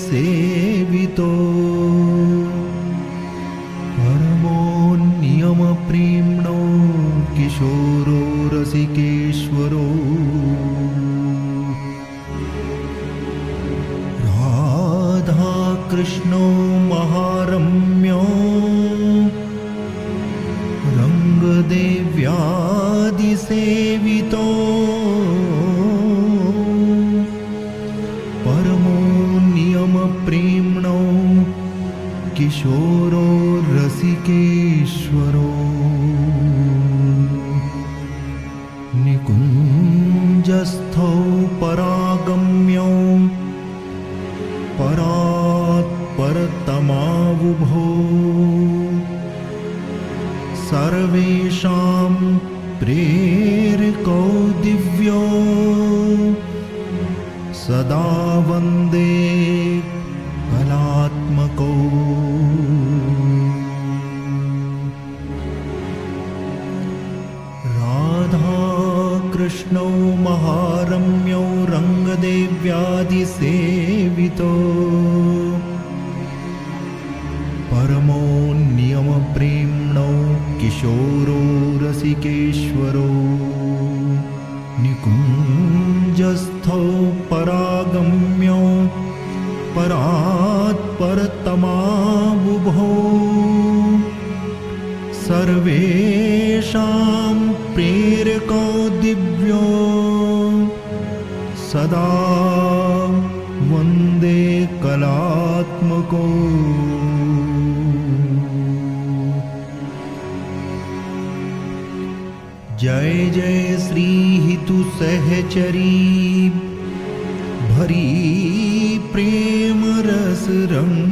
सेवितो परमोऽन्यमप्रेम्णो किशोरो रसिकेश्वरो राधा कृष्णो महारम्यो रङ्गदेव्यादिसेवितो परमोऽन्यमप्रेम्णो किशोरो रसिकेश्वरो निकुञ्जस्थो परागम्यो परात् परतमावुभो सर्वेषां प्रेरको दिव्यो सदा वन्दे कलात्मको राधा कृष्णो महारम्यो रङ्गदेव्यादिसेवितो परमोऽन्यमप्रेम्णो किशोरो रसिकेश्वरो निकुञ्जस्थो परागम्यो परात् परतमावुभो सर्वेषां प्रेरको दिव्यो सदा वन्दे कलात्मको जय जय श्री हितु सहचरी भरी प्रेम रस रंग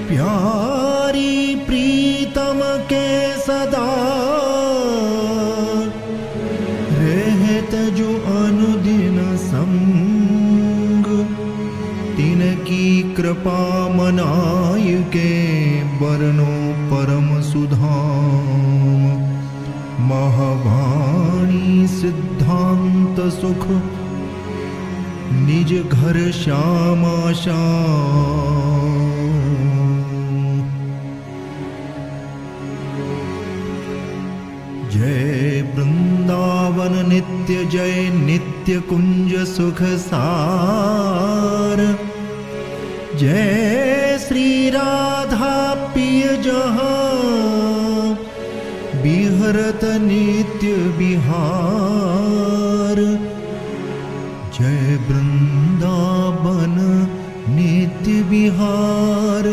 प्यारी प्रीतम के सदा रहत जो अनुदिन संग तिनकी कृपा मनाय के बरनो परम सुधाम महावाणी सिद्धांत सुख निज घर श्यामा श्याम जय वृंदावन नित्य जय नित्य कुंज सुख सार जय श्री राधा पिय जहाँ बिहरत नित्य बिहार जय वृंदावन नित्य बिहार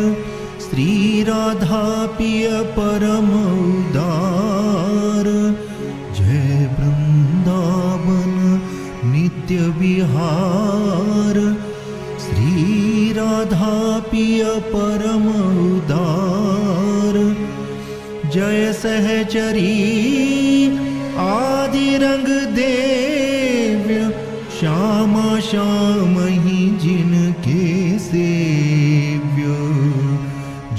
श्री राधा पिय परम उदार जय वृंदावन नित्य बिहार श्री राधा पिय परम उदार जय सहचरी आदि रंग देव्य श्यामा श्याम ही जिनके सेव्य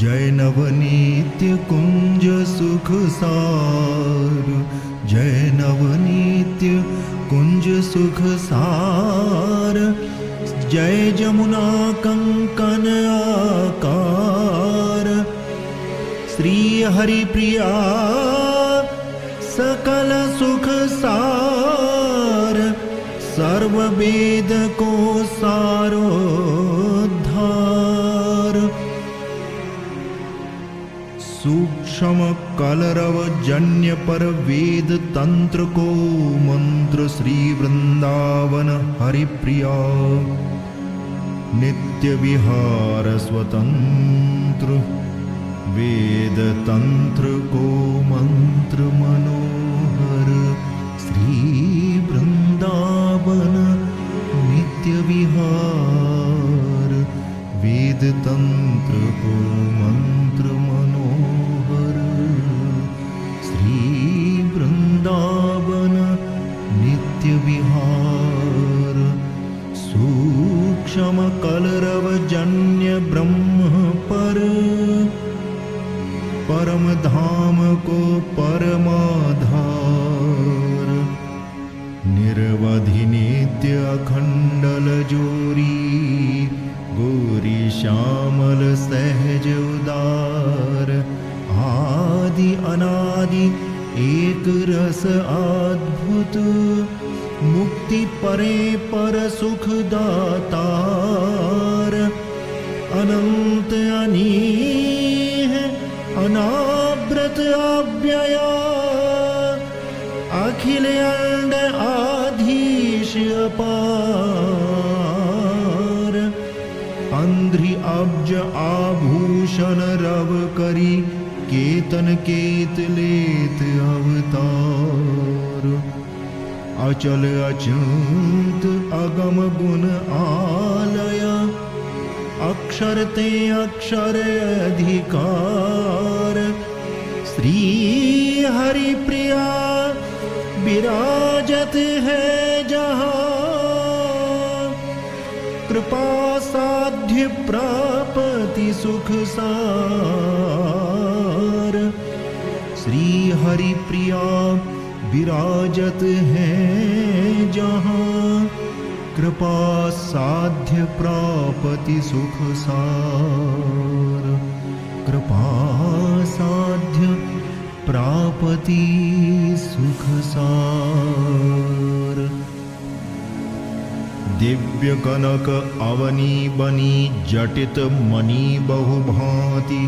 जय नवनीत्य कुंज सुख सार जय नवनीत्य कुंज सुख सार जय जमुना कंकन आकार श्री हरिप्रिया सकल सुख सार सर्व वेद को सारोद्धार सूक्ष्म कलरव जन्य पर वेद तंत्र को मंत्र श्री वृंदावन हरिप्रिया नित्य विहार स्वतंत्र वेद तंत्र को मंत्र मनोहर श्री वृंदावन नित्य विहार वेद तंत्र को मंत्र मनोहर श्री वृंदावन नित्य विहार सूक्ष्म कलरव जन्य ब्रह्म पर परम धाम को परमाधार निर्वधि नित्य नित्य अखंडल जोरी गोरी श्यामल सहज उदार आदि अनादि एक रस अद्भुत मुक्ति परे पर सुख दातार अनंत अनीह अनाव्रत अव्यया अखिल अंड आधीश अपार अंध्रि अब्ज आभूषण रव करी केतन केत लेत अवतार अचल अचिंत अगम गुण आलय अक्षर ते अक्षर अधिकार श्री हरि प्रिया विराजत है जहाँ कृपा साध्य प्राप्ति सुख सार श्री हरि प्रिया विराजत है जहाँ कृपा साध्य प्राप्ति सुख सार कृपा साध्य प्राप्ति सुख सार दिव्य कनक अवनी बनी जटित मणि बहुभांति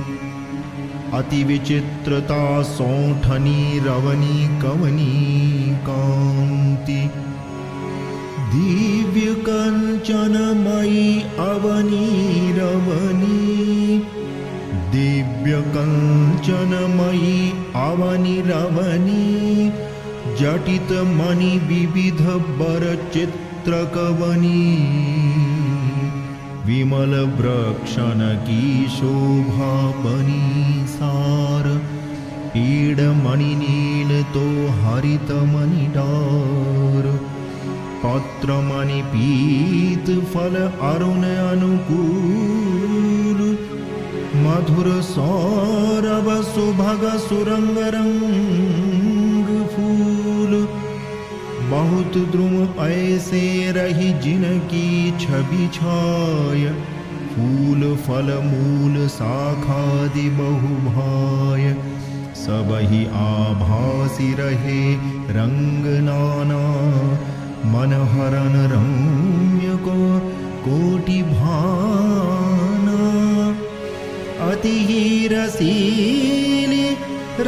अति विचित्रता सौठनी रवनी कवनी कांति दिव्य कंचनमयी अवनी रवनी दिव्य कंचनमयी अवनी रवनी जटित मणि विविध बर चित्रकवनी विमल वृक्षण की शोभा बनी सार पीड़ मणि नील तो हरित मणि डार पत्र मणि पीत फल अरुण अनुकूल मधुर सौरभ सुभग सुरंग रंग फूल बहुत द्रुम ऐसे रही जिनकी छवि छाय फूल फल मूल शाखादि बहुभाय सब ही आभासी रहे रंग नाना मन हरन रम्य को कोटि भाना अति ही रसीली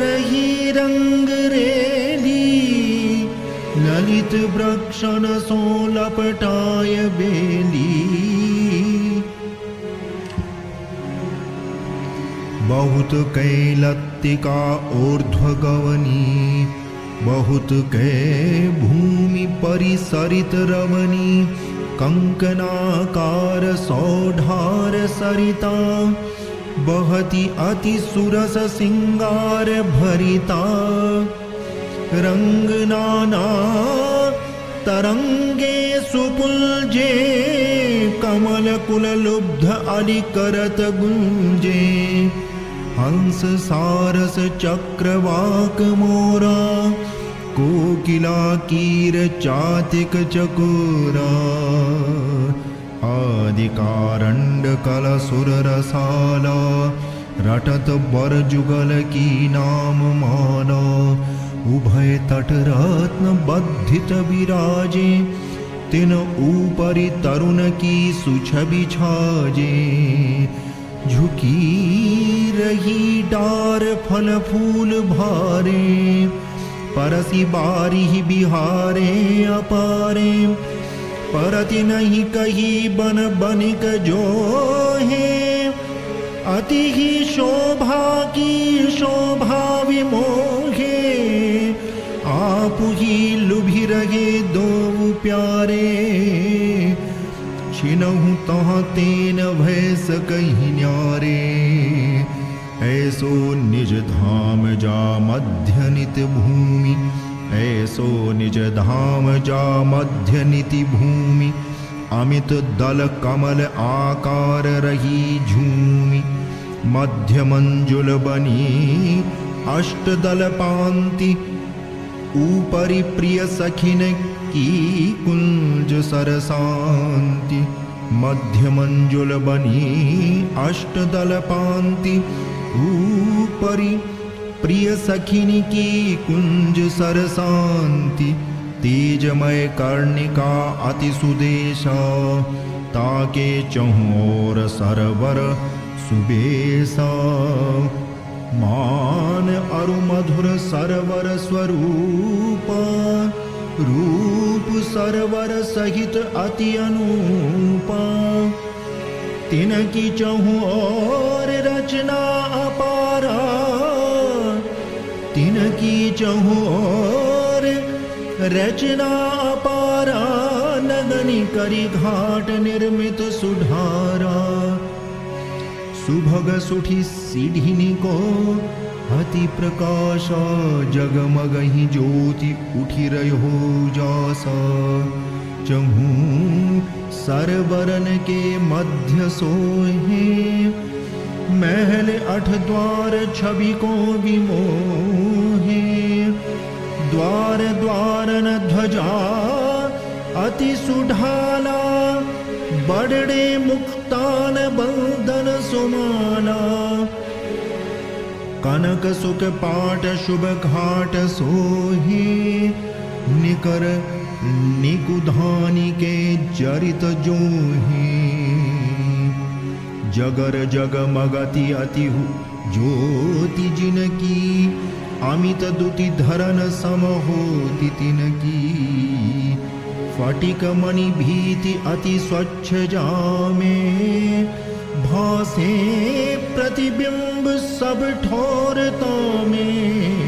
रही रंग रेली ललित वृक्षण सो लपटाय बेली बहुत कैलत्तिका ऊर्ध्वगवनी बहुत कै भूमि परिसरित रवनी कंकनाकार सौधार सरिता बहती अति सुरस सिंगार भरिता रंग नाना तरंगे सुपुल्जे कमल कुल लुब्ध अलिकरत गुंजे हंस सारस चक्रवाक मोरा कोकिला कीर चातिक चकोरा आदि कारंड कलसुर रसाला रटत बर जुगल की नाम माला उभय तट रत्न बद्धित विराजे तिन ऊपरी तरुण की सुछवि छाजे झुकी रही डार फल फूल भारे परसी बारी बिहारे अपारे परति नहीं कही बन बनिक जो है अति ही शोभा की शोभा विमोहे आप ही लुभि रहे दो प्यारे छिनहु तहाँ तेन भय सकहि न्यारे ऐसो निज धाम जा मध्य नित भूमि ऐसो निज धाम जा मध्य निति भूमि अमित दल कमल आकार रही झूमि मध्य मंजुल बनी अष्ट दल पांति ऊपरी प्रिय सखिन की कुंज सरसांति, मध्य मंजुल बनी अष्टदल पांति। ऊपरी प्रिय सखिनी की कुंज सरसांति, तेजमय कर्णिका अति सुदेशा। ताके चहुओर सरवर सुबेसा, मान अरु मधुर सरवर स्वरूप। रूप सरवर सहित अति अनूपा, तिनकी चहुओर रचना अपारा। तिनकी चहुओर रचना अपारा, नगनी करी घाट निर्मित सुधारा। सुभग सुठी सीढ़िनी को अति प्रकाश, जगमगहि ज्योति उठी रहो जासा। चहु सरवरन के मध्य सोहे, महल अठ द्वार छवि को विमोहे। द्वार द्वारन ध्वजा अति सुढाला, बड़े मुक्तान बंदन सुमाला। कनक सुख पाट शुभ घाट सोहे, निकर निकुधानी के जरित जोहे। जगर जगमगति अति ज्योति जिनकी, अमित दुति धरन सम होति तिनकी। फटिक मणि भीति अति स्वच्छ जामे, भासे प्रतिबिंब सब ठोरता में।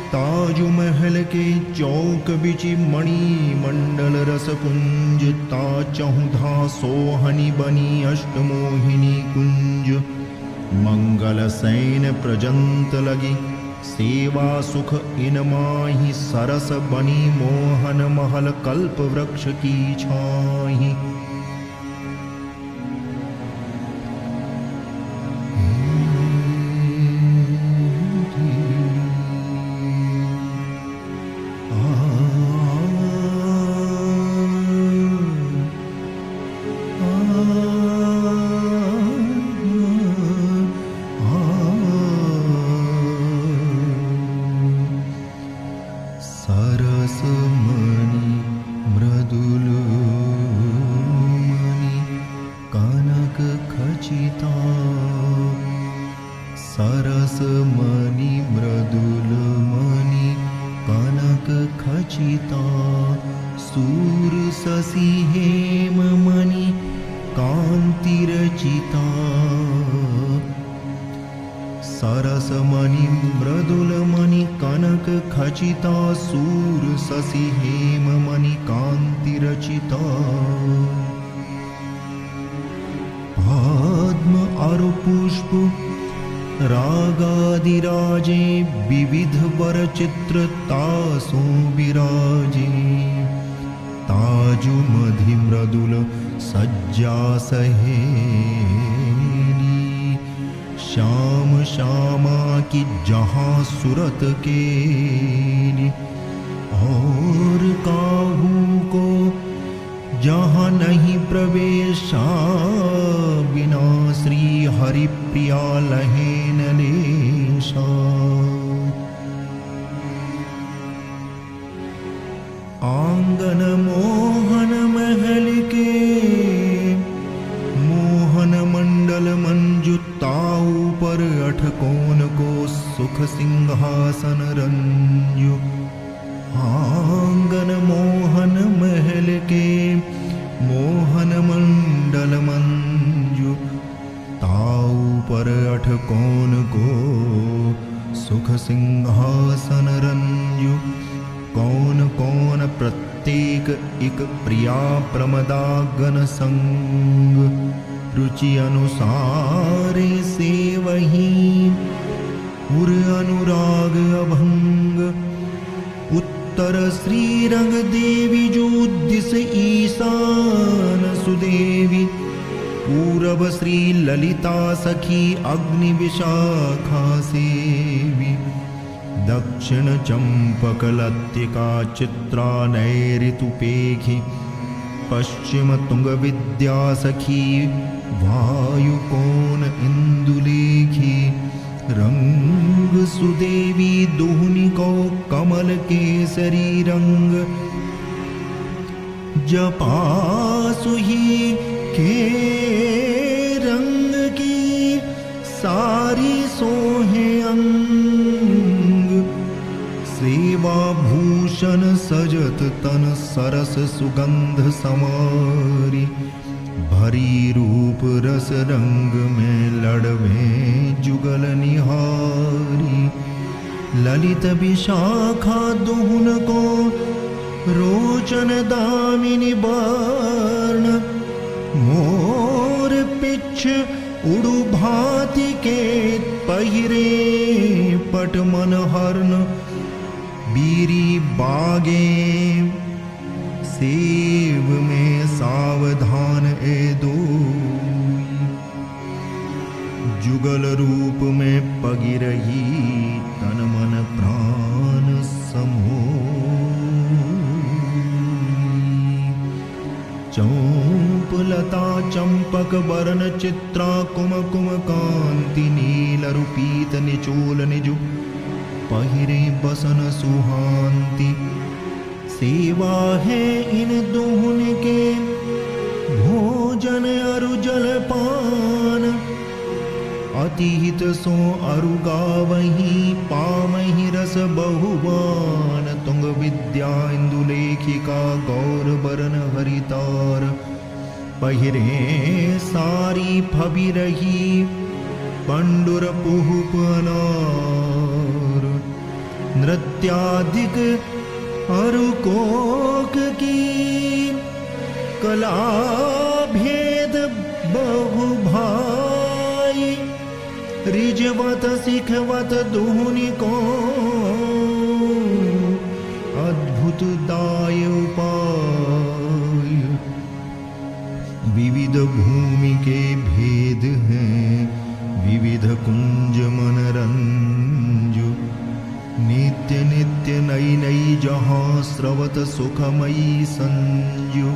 ताजु महल के चौक बिचि मणि मंडल रस कुंज, ता चहुधा सोहनी बनी अष्टमोहिनी कुंज। मंगल सैन प्रजंत लगी, सेवा सुख इन माही। सरस बनी मोहन महल, कल्प वृक्ष की छाही। सरस मणि मृदुल मणि कनक खचिता। सूर शशि हेम मणि कांति रचिता। सरस मणि मृदुल मणि कनक खचिता। सूर शशि हेम मणि कांति रचिता। पद्म अरु पुष्प रागादिराजे विविध वर चित्र तासो विराजे। ताजु मधि मृदुल सज्जा सहेली। श्याम श्यामा की जहाँ सुरत केली। और काहू को जहाँ नहीं प्रवेशा। बिना श्री हरि प्रिया लहे न लेशा। आंगन मोहन महल के मोहन मंडल मंजुताऊ पर अठकोन को सुख सिंहासन रंजु। आंगन मोहन महल के मोहन मंडल मंजु ताऊ पर अठकोन को सुख सिंहासन रंजु। कौन कौन प्रत्येक एक प्रिया प्रमदागन संग। रुचि अनुसारे से वही उर अनुराग अभंग। उत्तर श्रीरंग देवी जो दिस ईशान सुदेवी। पूरब श्री ललिता सखी अग्नि विशाखा सेवी। दक्षिण चंपकलतिका चित्रा नैऋतुपेखी पश्चिम तुंग विद्या सखी वायुकोन इंदुलेखी रंग सुदेवी दुहनिको कमल केसरी रंग जपासुही के रंग की सारी सोहे अंग सेवा भूषण सजत तन सरस सुगंध समारी भरी रूप रस रंग में लड़वे जुगल निहारी ललित विशाखा दुहुन को रोचन दामिनी वर्ण मोर पिछ उड़ु भाति के पहिरे पट मन हर्न बीरी बागे सेव में सावधान ए दो जुगल रूप में पगी रही तन मन प्राण समो चौंपलता चंपक बरन चित्रा कुमकुम कांति नील रूपीत निचोल निजु पहिरे बसन सुहांति सेवा है इन दुहुन के भोजन अरु जलपान अतिहित सो अरु गावही पामहि रस बहुवान तुंग विद्या इंदुलेखिका गौर बरन हरितार पहिरे सारी फबी रही पंडुर पुहुप अनार नृत्याधिक अरु कोक की कला भेद बहु भाई रिजवत सिखवत दुहुनि को अद्भुत दाय उपाय विविध भूमि के भेद हैं विविध कुंज मनरंजु नित्य नित्य नई नई जहाँ स्रवत सुखमयी संजु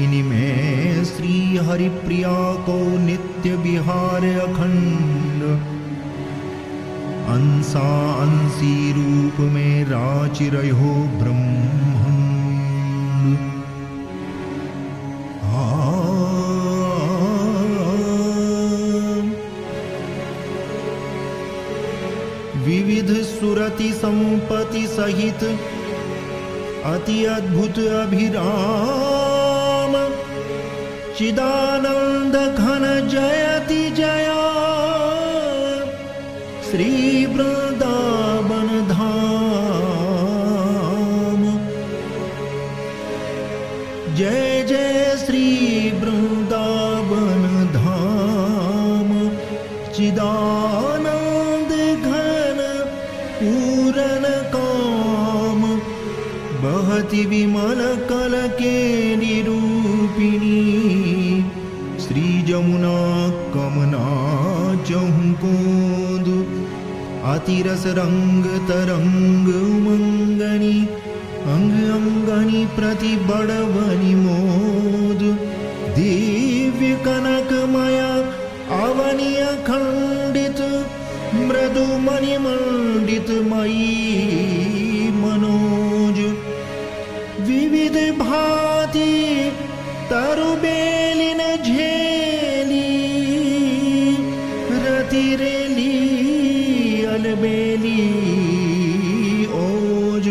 इनमें श्री हरिप्रिया को नित्य विहार अखंड अंसा अंसी रूप में राचि रहो ब्रह्मांड विविध सुरति संपत्ति सहित अति अद्भुत अभिराम चिदानंद घन जयति जया श्री वृंदावन धाम जय जय श्री वृंदावन धाम चिदानंद घन पूरन काम बहति विमल कल के निरूपिणी श्री जमुना कमना चहुकोद अतिरस रंग तरंग उमंगनी अंग अंगनी प्रति बड़वनि मोद दिव्य कनकमया अवनि अखंडित मृदु मणि मंडित मयी मनोज विविध भांति तरुबेलिन झेली रति रेली अलबेली ओज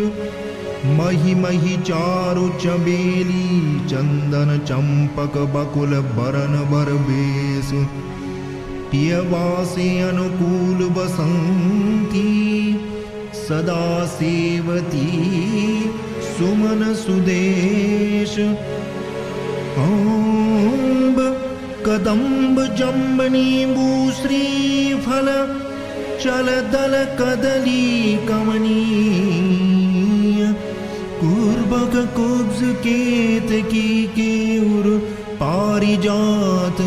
मही मही चारु चबेली चंदन चंपक बकुल बरन बर बेस पियवासे अनुकूल बसंती सदा सेवती सुमन सुदेश अंब कदम्ब जम्बनीबू श्रीफल चल दल कदली कमनीय कुर्बक कुब्ज केतकी केउर पारिजात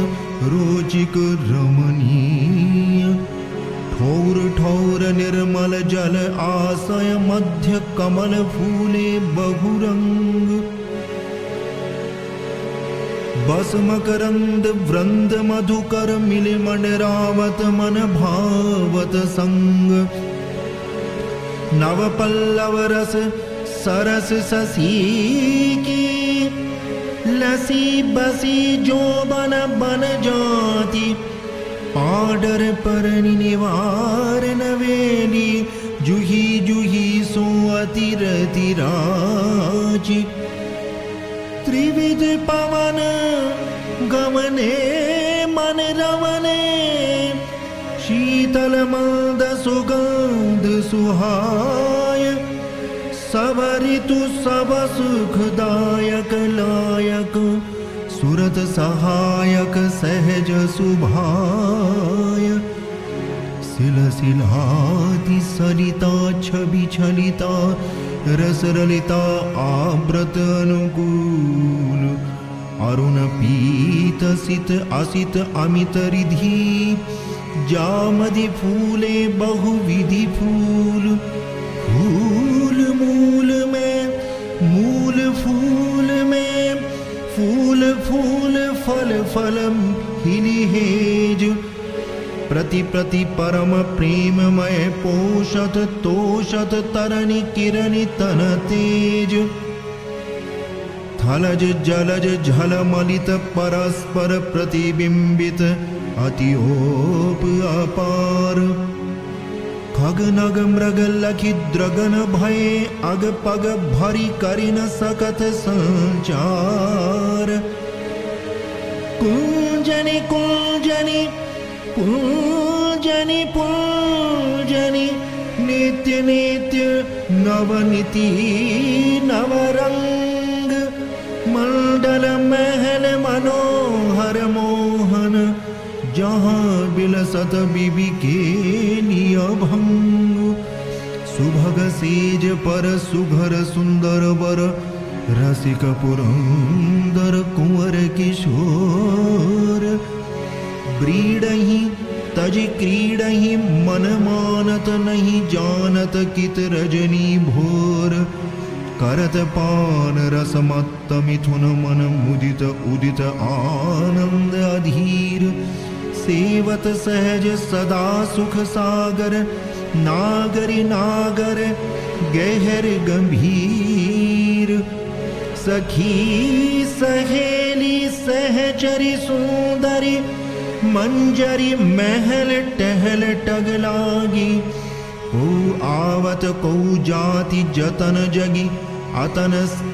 रोचिक रमणीय ठौर ठौर निर्मल जल आशय मध्य कमल फूले बहुरंग बस मकरंद वृंद मधुकर मिले मंडरावत मन भावत संग नव पल्लव रस सरस ससी की लसी बसी जो बन बन जाती पाडर पर निवार नवेली जुही जुही सो अतिरति राजी त्रिविध पवन गमने मन रवने शीतल मंद सुगंध सुहाय सब ऋतु सब सुखदायक लायक सुरत सहायक सहज सुभाय सिल सिलाति सलिता छवि छलिता रसरलिता आव्रत अनुकूल अरुण पीत सित असित अमित रिधि जामदि फूले बहुविधि फूल फूल मूल में मूल फूल में फूल फूल फल फलम हिलिहेज प्रति प्रति परम प्रेममय पोषत तोषत तरनि किरणि तन तेज थलज जलज झलमलित परस्पर प्रतिबिंबित अतिओप अपार खग नग मृग लखि द्रगन भय अग पग भरी करिन सकत संचार कुंजनि कुंजनि पूजनि पूजनि नित्य नित्य नवनिति नवरंग मंडल महल मनोहर मोहन जहाँ बिलसत बिबि के नियभंग सुभग सेज पर सुघर सुंदर वर रसिक पुरंदर कुंवर किशोर ब्रीडहि तज क्रीडहि मन मानत नहीं जानत कित रजनी भोर करत पान रस मत्त मिथुन मन मुदित उदित आनंद अधीर सेवत सहज सदा सुख सागर नागरि नागर गहर गंभीर सखी सहेली सहचरी सुंदरी मंजरी महल टहल टगलागी को आवत को जाति जतन जगी अतन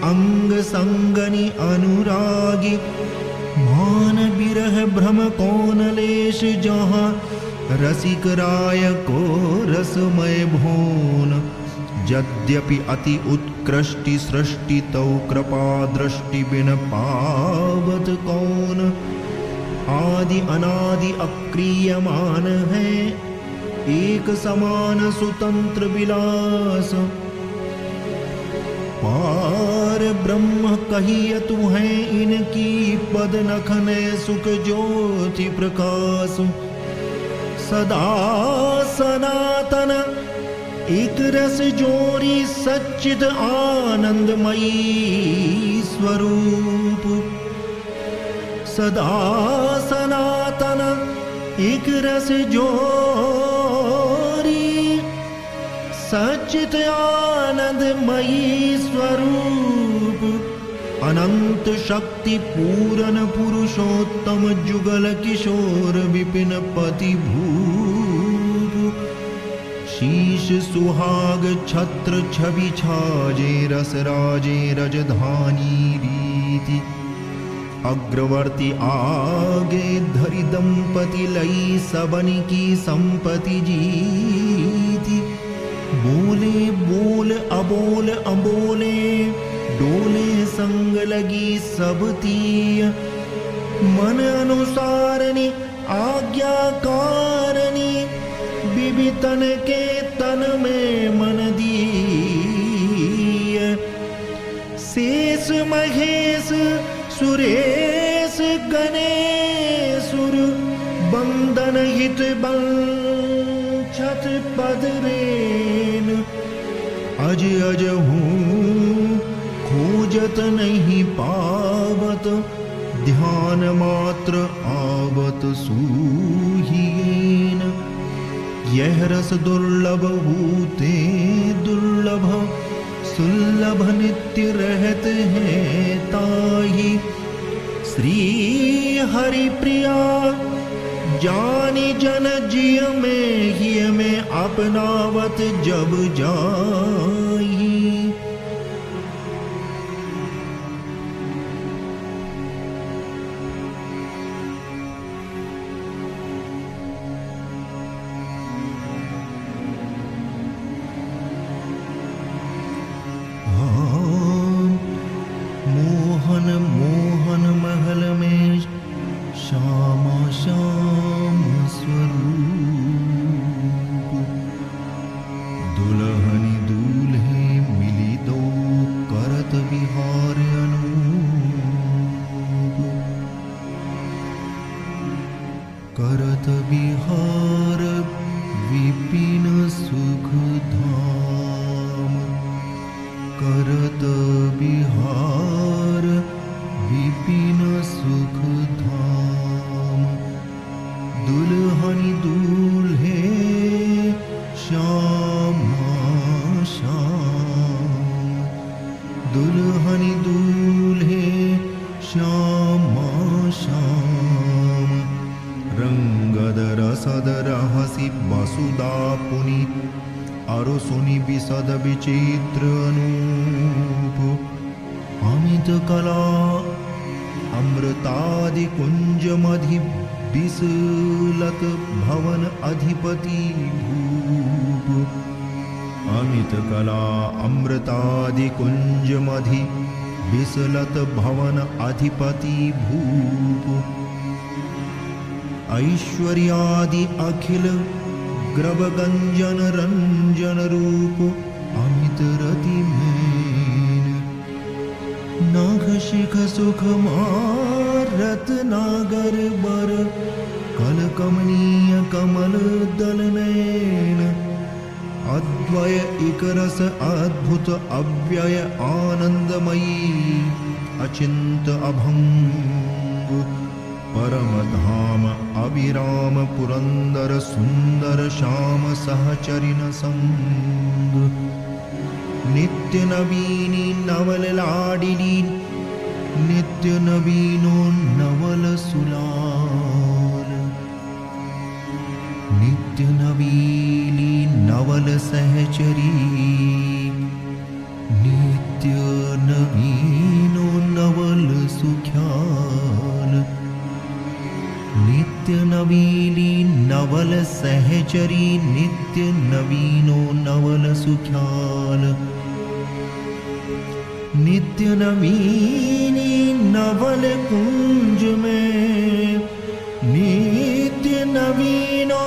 अंग संगनि अनुरागी मान बिरह भ्रम कौन लेश जहाँ रसिक राय को रसमय भोन यद्यपि अति उत्कृष्टि सृष्टि तौ कृपा दृष्टि बिन पावत कौन आदि अनादि अक्रियमान है एक समान सुतंत्र विलास पार ब्रह्म कहिय तू है इनकी पद नखने सुख ज्योति प्रकाश सदा सनातन एक रस जोरी सच्चिद आनंदमयी स्वरूप सदा सनातन एक रस जोरी सच्चित आनंदमयी स्वरूप अनंत शक्ति पूरन पुरुषोत्तम जुगल किशोर विपिन पति भूप शीश सुहाग छत्र छवि छाजे रस राजे रजधानी रीति अग्रवर्ती आगे धरि दंपति लई सबनी की संपत्ति जीती बोले बोल अबोल अबोले डोले संग लगी सब तीय मन अनुसारनी आज्ञाकारणी बिबितन के तन में मन दीय शेष महेश सुरेश गणेशुर बंदन हित बंछत पद रेन। अज अज हूँ खोजत नहीं पावत, ध्यान मात्र आवत सूहियेन। यह रस दुर्लभ हूते दुर्लभ, सुलभ नित्य रहते हैं ताही। श्री हरि प्रिया जानी जन जिय में, हिय में अपनावत जब जाई। मोहन मोहन महल में श्यामा श्याम स्वरूप, दुल्हनी दूल्हे मिली दो करत विहार अनूप। करत विहार विपिन सुख धाम, करत विहार विपिन सुख धाम। दुल्हनी दूल्हे श्यामा श्याम, दुल्हनी दूल्हे श्यामा श्याम। रंगद रसद रहसी वसुदा पुनि, अरु सुनि विशद विचित्र अनूप। अमित कला अमृतादि कुंज मधि, विसलत भवन अधिपति भूप। अमित कला अमृतादि कुंज मधि, विसलत भवन अधिपति भूप। ऐश्वर्यादि अखिल ग्रव गंजन रंजन रूप, अमित रति मेन। नाग शिख सुख मारत नागर बर, कल कमनीय कमल दल नयन। अद्वय इक रस अद्भुत अव्यय आनंदमयी, अचिंत अभंग। परम धाम अविराम पुरंदर, सुंदर श्याम सहचरिन संग। नित्य नवीनी नवल लाडिनी, नित्य नवीनो नवल सुलाल। नित्य नवीनी नवल सहचरी, नित्य नवीनो नवल सुख्याल। नित्य नवीनी नवल सहचरी, नित्य नवीनो नवल सुख्याल। नित्य नवीनी नवल कुंज में, नित्य नवीनो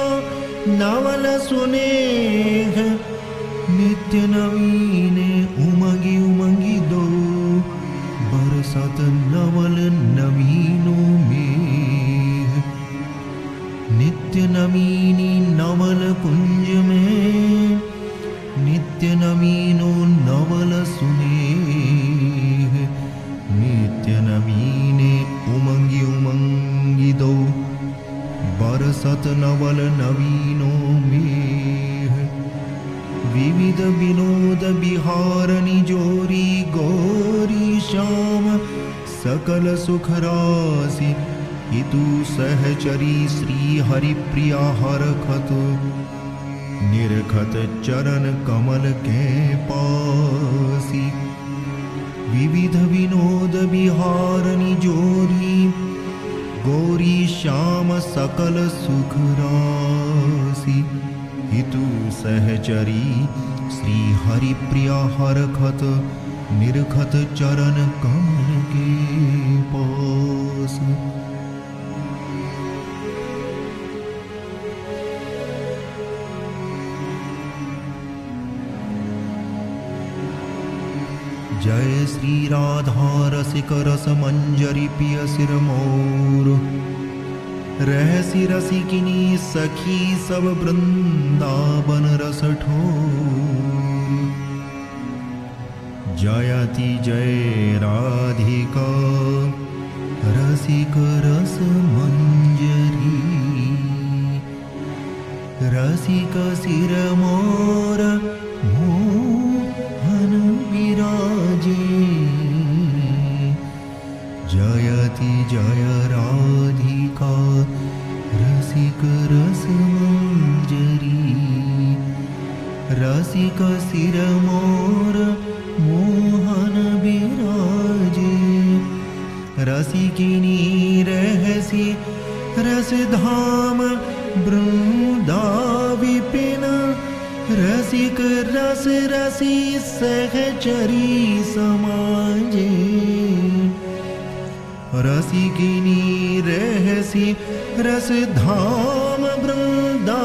नवल सुनेह। नित्य नवीने उमंगी उमंगी दो, बरसत नवल नवीनो में। नित्य नवीनी नवल कुंज में, नित्य नवीनो नवल सुनेह। नित्य नवीने उमंगी उमंगी दो, बरसत नवल नवीनो में। विविध विनोद विहारनि जोरी, गौरी श्याम सकल सुख राशि। हितु सहचरी श्री हरिप्रिया हरखत, निरखत चरण कमल के पासी। विविध विनोद विहारनि जोरी, गौरी श्याम सकल सुख राशि। हितु सहचरी श्री हरिप्रिया हरखत, निरखत चरण कमल के पास। जय श्री राधा रसिक रस मंजरी पिय सिर मोर। रहसी रसिकिनी सखी सब वृंदावन रस ठोर। जयति जय राधिका रसिक रस मंजरी। रसिक सिर मोर मोहन विराजे। जयति जय राधिका रसिक रस मंजरी। रसिक सिर मोर मोहन विराजे। रसिकिनी रहसी रस धाम वृंदा विपिन। रसिक रस रसी सहचरी समाजे। रसिकिनी रहसी रस धाम वृंदा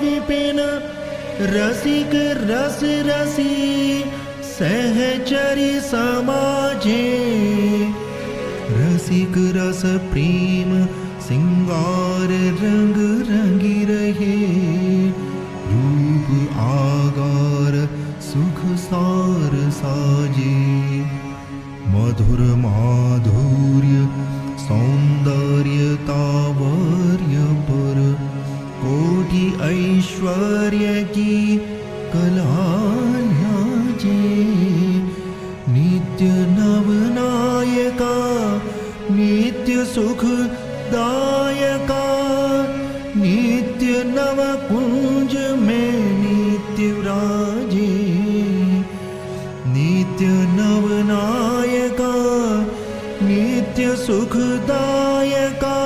विपिन। रसिक रस रसी सहचरी समाजे। रसिक रस प्रेम सिंगार रंग रंगी रहे। रूप आगार सुख सार साजे। मधुर माधुर्य सौंदर्य तावर्य पर। कोटि ऐश्वर्य की कला लाजे। नित्य नवनायका नित्य सुख दायका। नित्य नव कुंज में नित्य विराजे। नित्य नवनायका नित्य सुख दायका।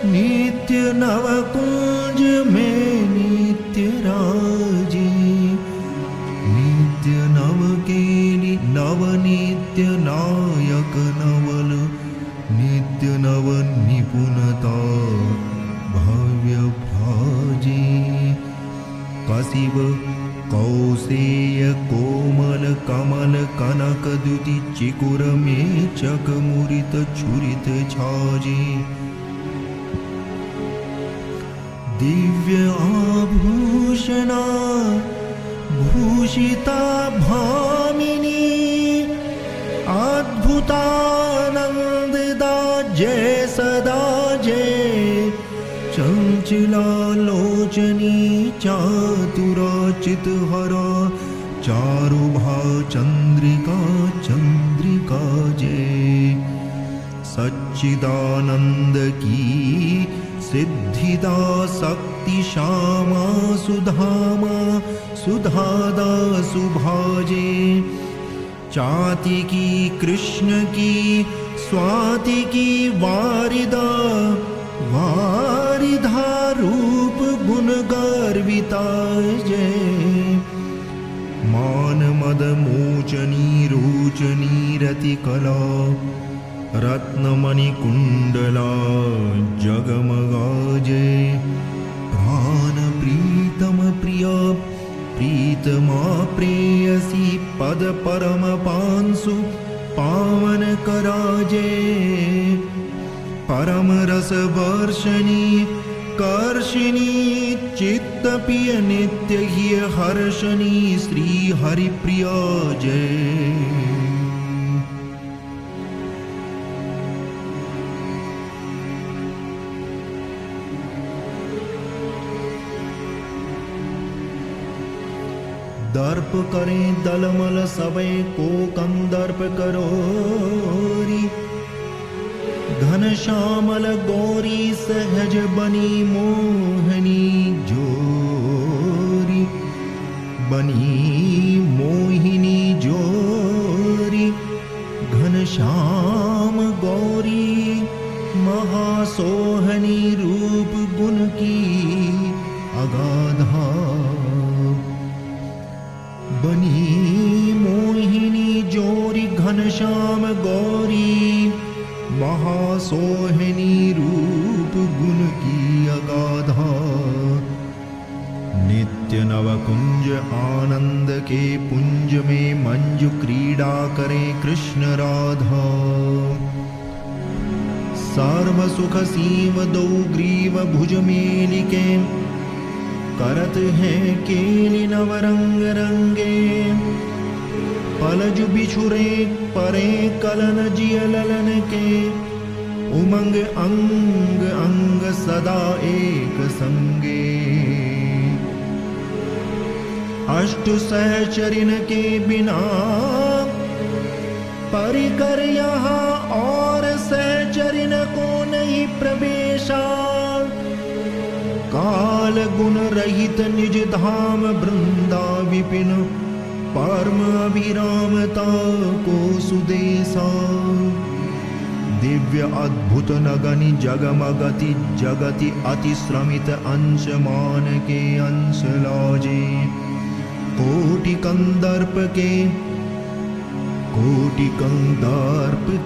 नित्य नव कुंज में नित्य राजे। नित्य नव केली नव नित्य नायक नवल। नित्य नव निपुणता भव्य भ्राजे। कसिव कौसेय कोमल कमल कनक द्युति चिकुर मेचक मुरित छुरित छाजे। दिव्य आभूषणा भूषिता भामिनी। अद्भुतानंददा जय सदा जय। चंचला लोचनी चातुरा चितहरा। चारुभा चंद्रिका चंद्रिका जय। सच्चिदानंद की सिद्धिदा शक्ति श्यामा सुधामा सुधादा सुभाजे। चाति की कृष्ण की स्वाति की वारिदा। वारिधा रूप गुण गर्विता जय। मान मद मोचनी रोचनी रति कला। रत्नमणि कुंडला जगमगाजे। प्राण प्रीतम प्रिया प्रीतमा प्रेयसी। पद परम पांसु पावन कराजे। परम रस वर्षणी कर्षिणी। चित्त पिय नित्य ही हर्षणी। श्री हरि प्रिया जय। दर्प करें दलमल सबे को कंदर्प करोरी। घन श्यामल गौरी सहज बनी मोहनी जोरी। बनी मोहिनी जोरी। घन श्याम गौरी महासोहनी। रूप गुण की अगाधा। बनी मोहिनी जोरी घनश्याम गौरी। महासोहिनी रूप गुण की अगाधा। नित्य नव कुंज आनंद के पुंज में मंजु क्रीड़ा करे कृष्ण राधा। सर्व सुख सीव दो ग्रीव भुज मेलिके करत हैं केली नवरंग रंगे पलज बिछुरे परे कलन जिय ललन के उमंग अंग अंग सदा एक संगे अष्ट सहचरिन के बिना परिकर यहाँ और सहचरिन को नहीं प्रवेशा काल गुण रहित निज धाम वृंदा विपिन परम अभिरामता को सुदेशा दिव्य अद्भुत नगनि जगमगति जगति अति श्रमित अंश मान के अंश लाजे कोटि कंदर्प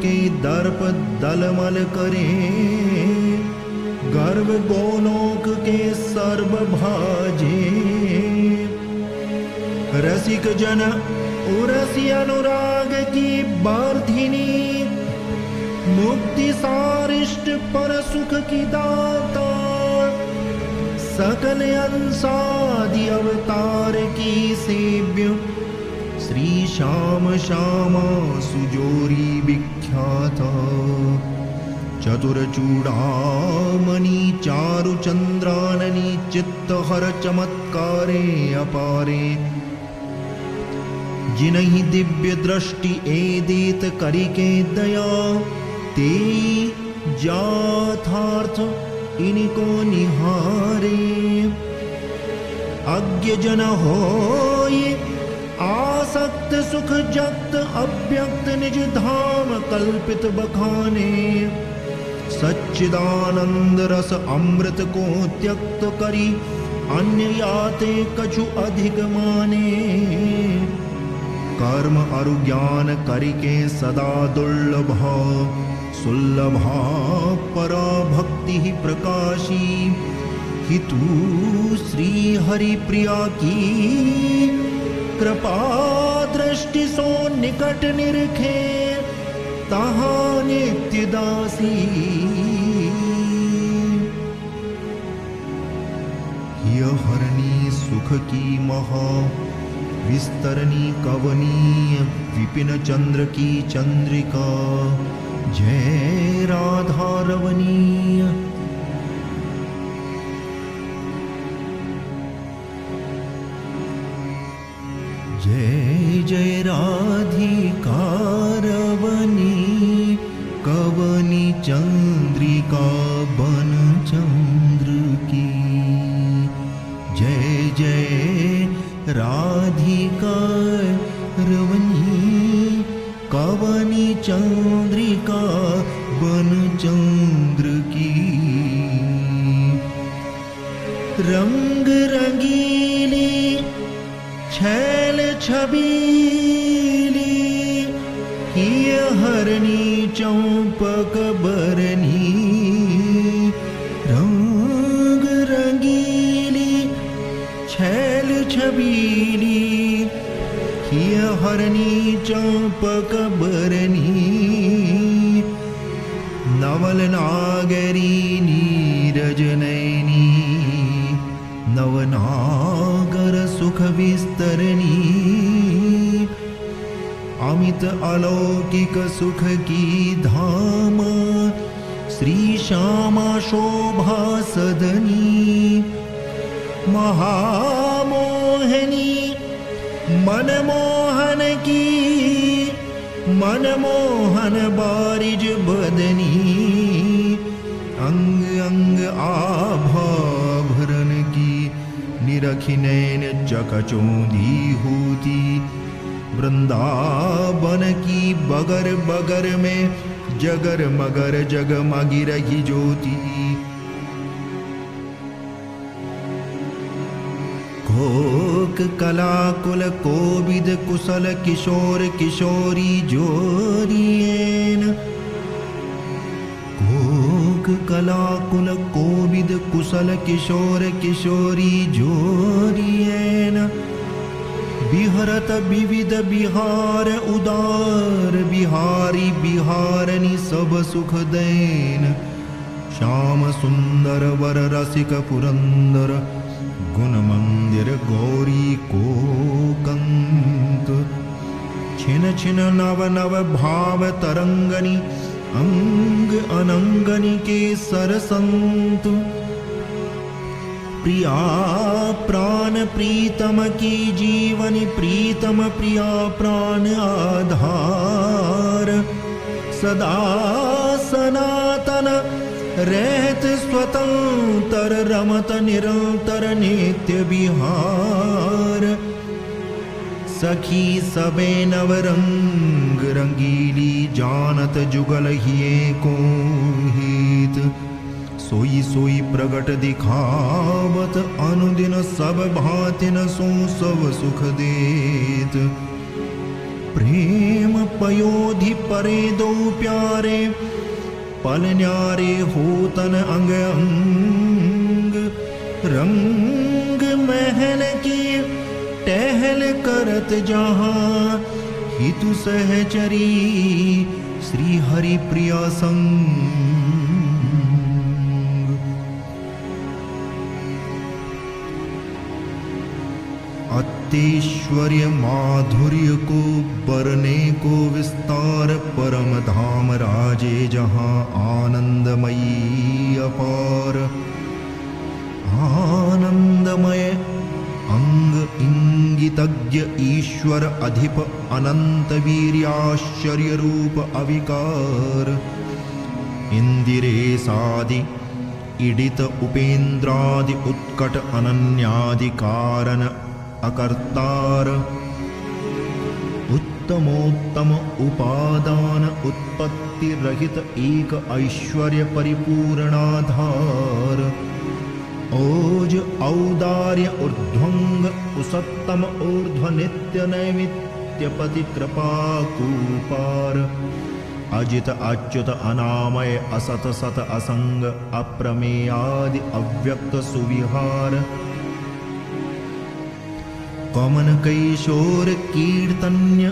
के दर्प दलमल करे गर्व गोलोक के सर्व भाजे रसिक जन उरसी अनुराग की वर्धिनी मुक्ति सारिष्ट पर सुख की दाता सकल अंसादि अवतार की सेव्य श्री श्याम श्यामा सुजोरी विख्याता चतुर चूड़ामणि चारु चंद्राननी चित्तहर चमत्कारे अपारे जिन्हि दिव्य दृष्टि एदेत करिके दया ते जाथार्थ इनको निहारे अज्ञ जन होय आसक्त सुख जक्त अव्यक्त निज धाम कल्पित बखाने सच्चिदानंद रस अमृत को त्यक्त करी अन्य याते कछु अधिक माने कर्म अरु ज्ञान करिके सदा दुर्लभा सुलभा परा भक्ति ही प्रकाशी हितु श्री हरि प्रिया की कृपा दृष्टि सो निकट निरखे तहा नित्य दासी यह हरणी सुख की महा विस्तरणी कवनीय विपिन चंद्र की चंद्रिका जय राधा रवनीय जय जय राधिका रवनी कवनी चंद्रिका बन चंद्र की जय जय राधिका रवनी कवनी चंद्रिका बन चंद्र की रंग रंगीली छैल छबीली हिय हरणी चंपक बरनी रंग रंगीली छैल छबीली हिय हरणी चंपक बरनी नवल नागरी नीरज नयनी नवनागर सुख विस्तरणी अमित अलौकिक सुख की धाम श्री श्यामा शोभा सदनी महामोहनी मनमोहन की मनमोहन बारिज बदनी अंग अंग आभाभरण की निरखी नैन चकचौंधी होती वृंदावन की बगर बगर में जगर मगर जगमगी रही ज्योति घोक कलाकुल कोविद कुशल किशोर किशोरी जोरियेन घोक कलाकुल कोविद कुशल किशोर किशोरी जोरियेन बिहरत विविध बिहार उदार, बिहारी बिहारनी सब सुख दैन। श्याम सुंदर वर रसिक पुरंदर, गुण मंदिर गौरी को कंत। छिन छिन नव नव भाव तरंगनी, अंग अनंगनी के सरसंत। प्रिया प्राण प्रीतम की जीवनी, प्रीतम प्रिया प्राण आधार। सदा सनातन रहत स्वतंत्र, रमत निरंतर नित्य विहार। सखी सबे नव रंग रंगीली, जानत जुगल हिये को हित। सोई सोई प्रगट दिखावत, अनुदिन सब भांतिन सो सब सुख देत। प्रेम पयोधि परे दो प्यारे, पल न्यारे होतन अंग अंग। रंग महल की टहल करत जहाँ, हितु सहचरी श्री हरि प्रिया संग। अत्यैश्वर्य माधुर्य को बरने को विस्तार, परम धाम राजे जहाँ आनंदमयी अपार। आनंदमय अंग इंगितज्ञ ईश्वर अधिप, अनंत वीर्याश्चर्य रूप अविकार। इंदिरेशादि इडित उपेन्द्रादि, उत्कट अनन्यादि कारण अकर्तार। उत्तमोत्तम उपादान उत्पत्ति रहित, एक ऐश्वर्य परिपूर्णाधार। ओज औदार्य ऊर्ध्वंग उसत्तम, ऊर्ध्व नित्य नैमित्त्यपति कृपा कूपार। अजित अच्युत अनामय असत सत असंग, अप्रमेयादि अव्यक्त सुविहार। कमन कैशोर कीर्तन्य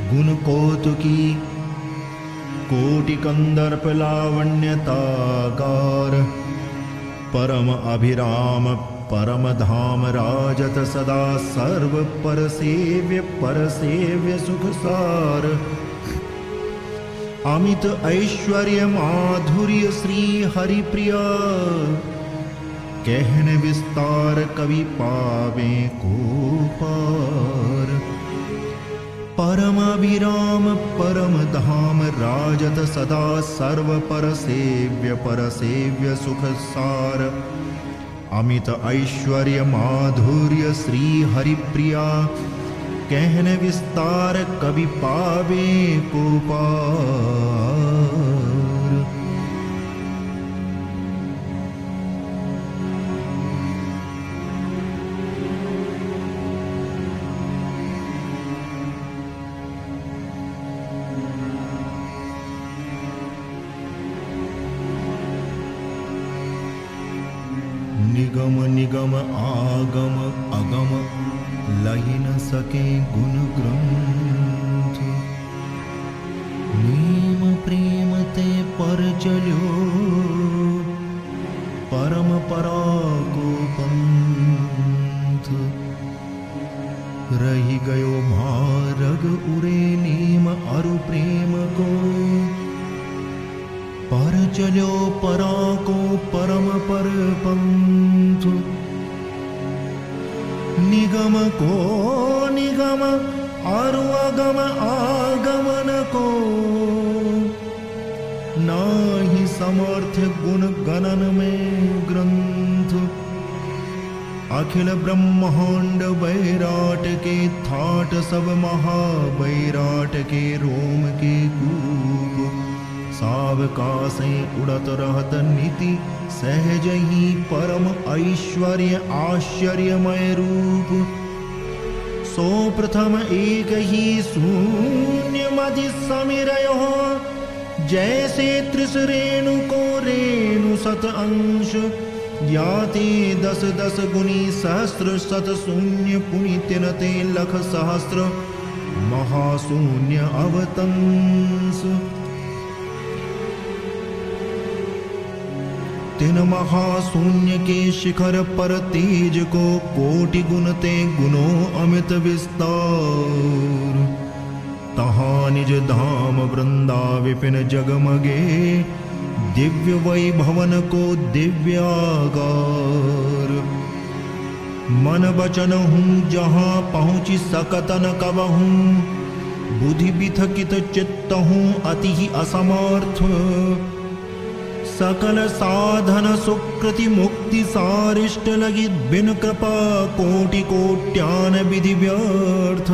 गुण कौतुकी, कोटि कंदर्प लावण्यतागार। परम अभिराम परम धाम राजत, सदा सर्व पर सेव्य सुख सार। अमित ऐश्वर्य माधुर्य श्री हरि प्रिया, कहन विस्तार कवि पावे को पार। परम विराम परम धाम राजत, सदा सर्व पर सेव्य सुख सार। अमित ऐश्वर्य माधुर्य श्री हरि प्रिया, कहन विस्तार कवि पावे को पार। निगम निगम आगम अगम, लहि न सके गुण ग्रंथ। नेम प्रेम ते पर चल्यो, परम परा को पंथ। रही गयो मार्ग उरे, नेम अरु प्रेम को। पर चलो परा को परम पर पंथ। निगम को निगम अरु अगम आगमन को, नाही समर्थ गुण गणन में ग्रंथ। अखिल ब्रह्मांड वैराट के थाट, सब महावैराट के रोम के कूप। सावकाशे उड़त रहत नीति, सहज ही परम ऐश्वर्य आश्चर्यमय रूप। सो प्रथम एक ही शून्य मधि समिरयो, जैसे त्रिस रेणु को रेणु सत अंश। याते 10 गुणी सहस्र शत शून्य पुनि तिनते लख सहस्र महाशून्य अवतंस। तिन महाशून्य के शिखर पर तेज को कोटि गुणते गुणों अमित विस्तार। तहाँ निज धाम वृंदा विपिन जगमगे दिव्य वैभवन को दिव्यागार। मन वचन हूँ जहाँ पहुँची सकत न कबहूँ, बुद्धि बिथकित चित्त हूँ अति ही असमर्थ। सकल साधन सुकृति मुक्ति सारिष्ट लगी, बिन कृपा कोटि कोट्यान विधि व्यर्थ।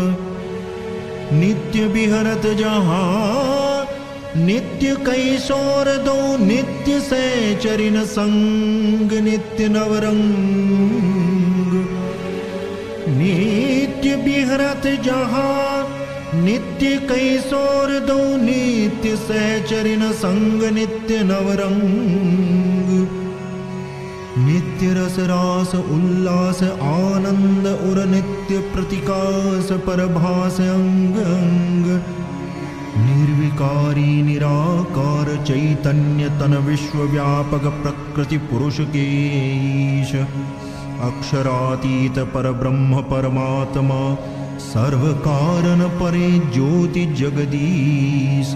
नित्य विहरत जहाँ नित्य कैशोर दो, नित्य से चरिन संग नित्य नवरंग। नित्य विहरत जहाँ नित्य कैशोर दो, नित्य से चरिन संग नित्य नवरंग। नित्य रस रास उल्लास आनंद उर नित्य प्रतिकाश परभास अंग अंग। निर्विकारी निराकार चैतन्य तन विश्वव्यापक प्रकृति पुरुष के ईश। अक्षरातीत पर ब्रह्म परमात्मा, सर्व कारण परे ज्योति जगदीश।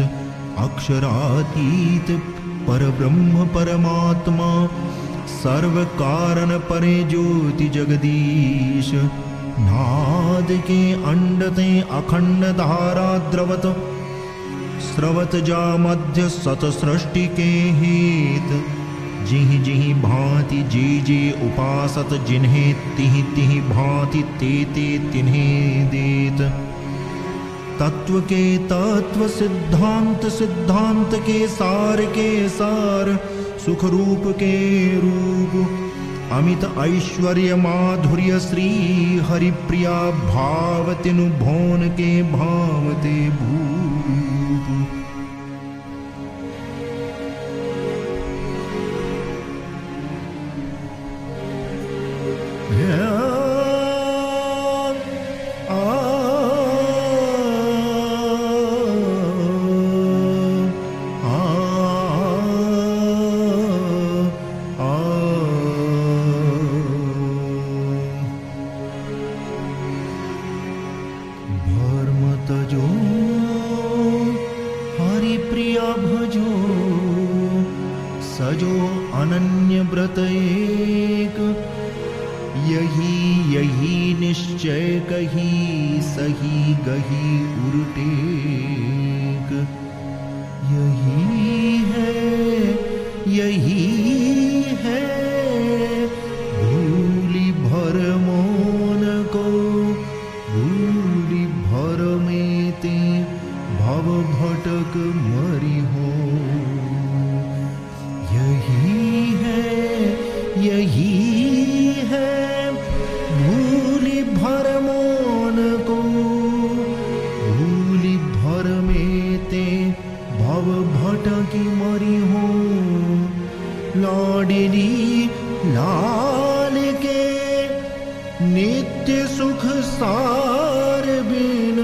अक्षरातीत पर ब्रह्म परमात्मा, सर्व कारण परे ज्योति जगदीश। नाद के अंडते अखंड धारा द्रवत, स्रवत जा मध्य सत सृष्टि के हेत। जिहि जिहि भांति जे जे उपासत, जिन्हें तिहि तिहि भांति ते ते तिन्हें देत। तत्व के तत्व सिद्धांत सिद्धांत के सार सुख रूप के रूप। अमित ऐश्वर्य माधुर्य श्री हरिप्रिया, भाव तिनु भौन के भावते भूप। सजो अनन्य व्रत एक, यही यही निश्चय कही सही गही उर्टेक। यही है भूली भर मोन को, भूली भर में ते भव भटक मरी हो। यही है भूली भर मोन को, भूली भर में ते भव भटकी मरी हो। लाडली लाल के नित्य सुख सार बिन,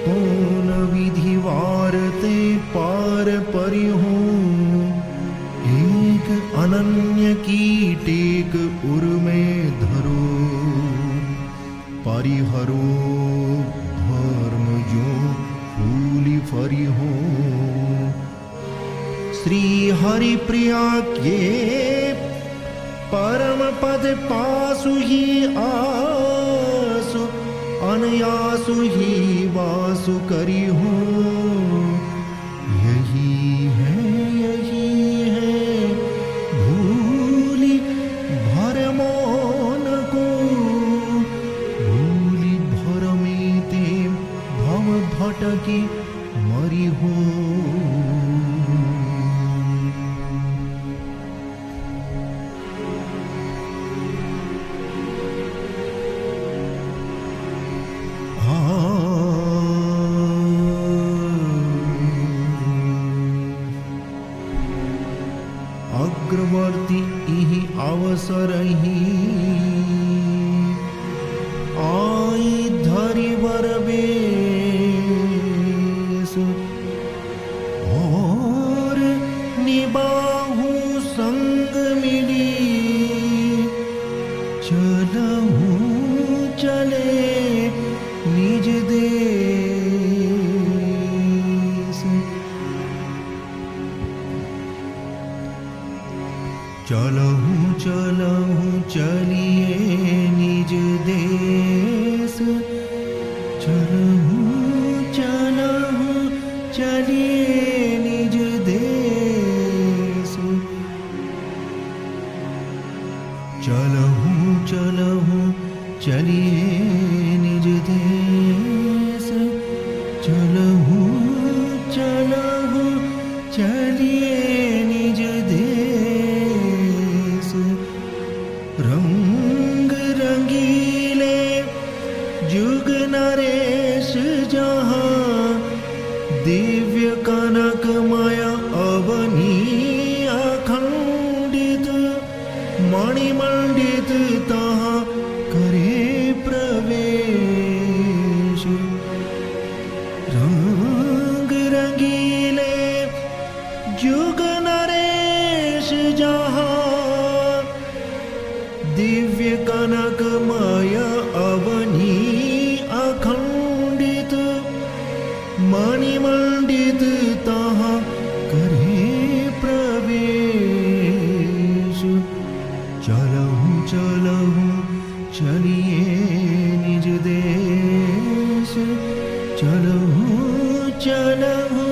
कौन विधि वारते पार परि हो। अनन्य की टेक उर में धरो, परिहरो धर्म जो फूली फरी हो। श्री हरि प्रिया के परम पद पासु ही आसु, अनयासु ही वासु करी हो। यही है भूली भर मोन को, भूली भर में ते भव भटकी मरी हो। अग्रवर्ती इहि अवसरहि आई धरि बरबेस और निबाहु संग मिली चलहु चले निज देश। चलहु चलहु चलिए निज देश चलहु चलहु चलिए निज देश। चलहु चलहु चलिए निज देश चलहु चलहु चलिए निज देश। रंग रंगीले जुग नरेश जहाँ दिव्य कनक माया अवनी अखंडित मणिमंडित तहाँ करे प्रवेश। रंग रंगीले जुग नरेश जहाँ दिव्य कनक माया अवनी अखंडित मणिमंडित तहाँ करे प्रवेश। चलहु चलहु चलिए निज देश चलहु चलहु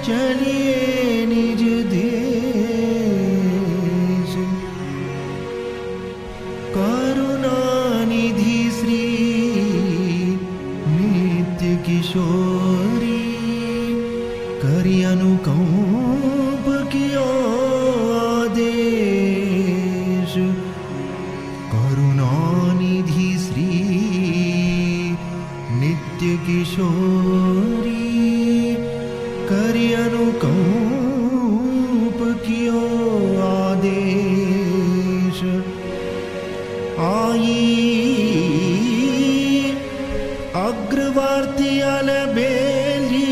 चलिए निज देश। करुणानिधि श्री नित्य किशोरी करि अनुकंप कियो आदेश। करुणानिधि श्री नित्य किशोरी करि अनुकंप कियो आदेश। आई अग्रवर्ती अलबेली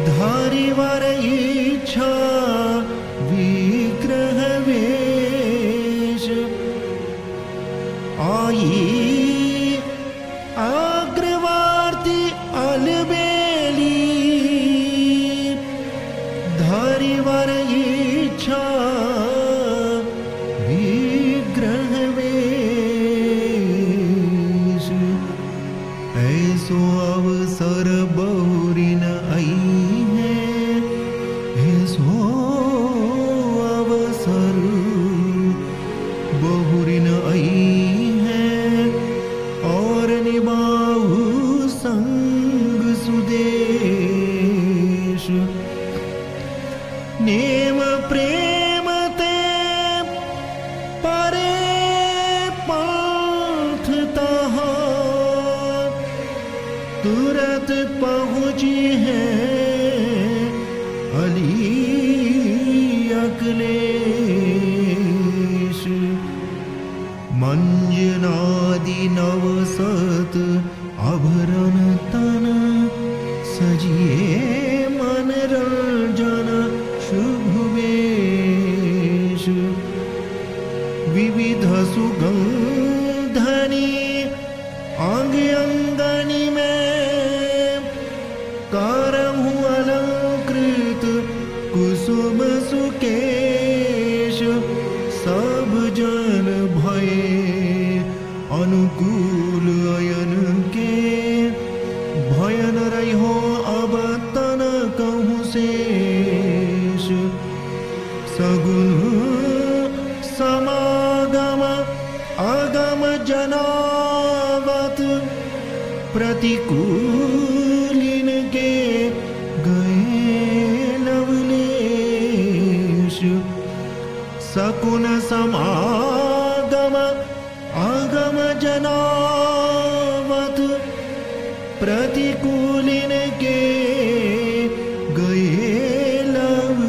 धारी वर इच्छा विग्रह वेश। आई अग्रवर्ती अलबेली धारी वर इच्छा विग्रह वेश। ऐसो अवसर बहुरी न आई है ऐसो अवसर बहुरी न आई है और निभाऊ संग सुदेश। नेम प्रेम ते परे पाथ तहाँ तुरत पहुँची है अली अकलेश। मंजनादि नवसत आभरण तन सजिए मनोरंजन शुभ वेश। विविध सुगंधनि अंग अंगनी में करहु अलंकृत कुसुम सुकेश। सब जन भये अनुकूल अयन के भयन रहो अब तन कहूँ शेष। सगुन समागम अगम जनावत प्रतिकूलिन के गए लवलेश। सकुन समागम अगम जनावत प्रतिकूलिन के गए लवलेश।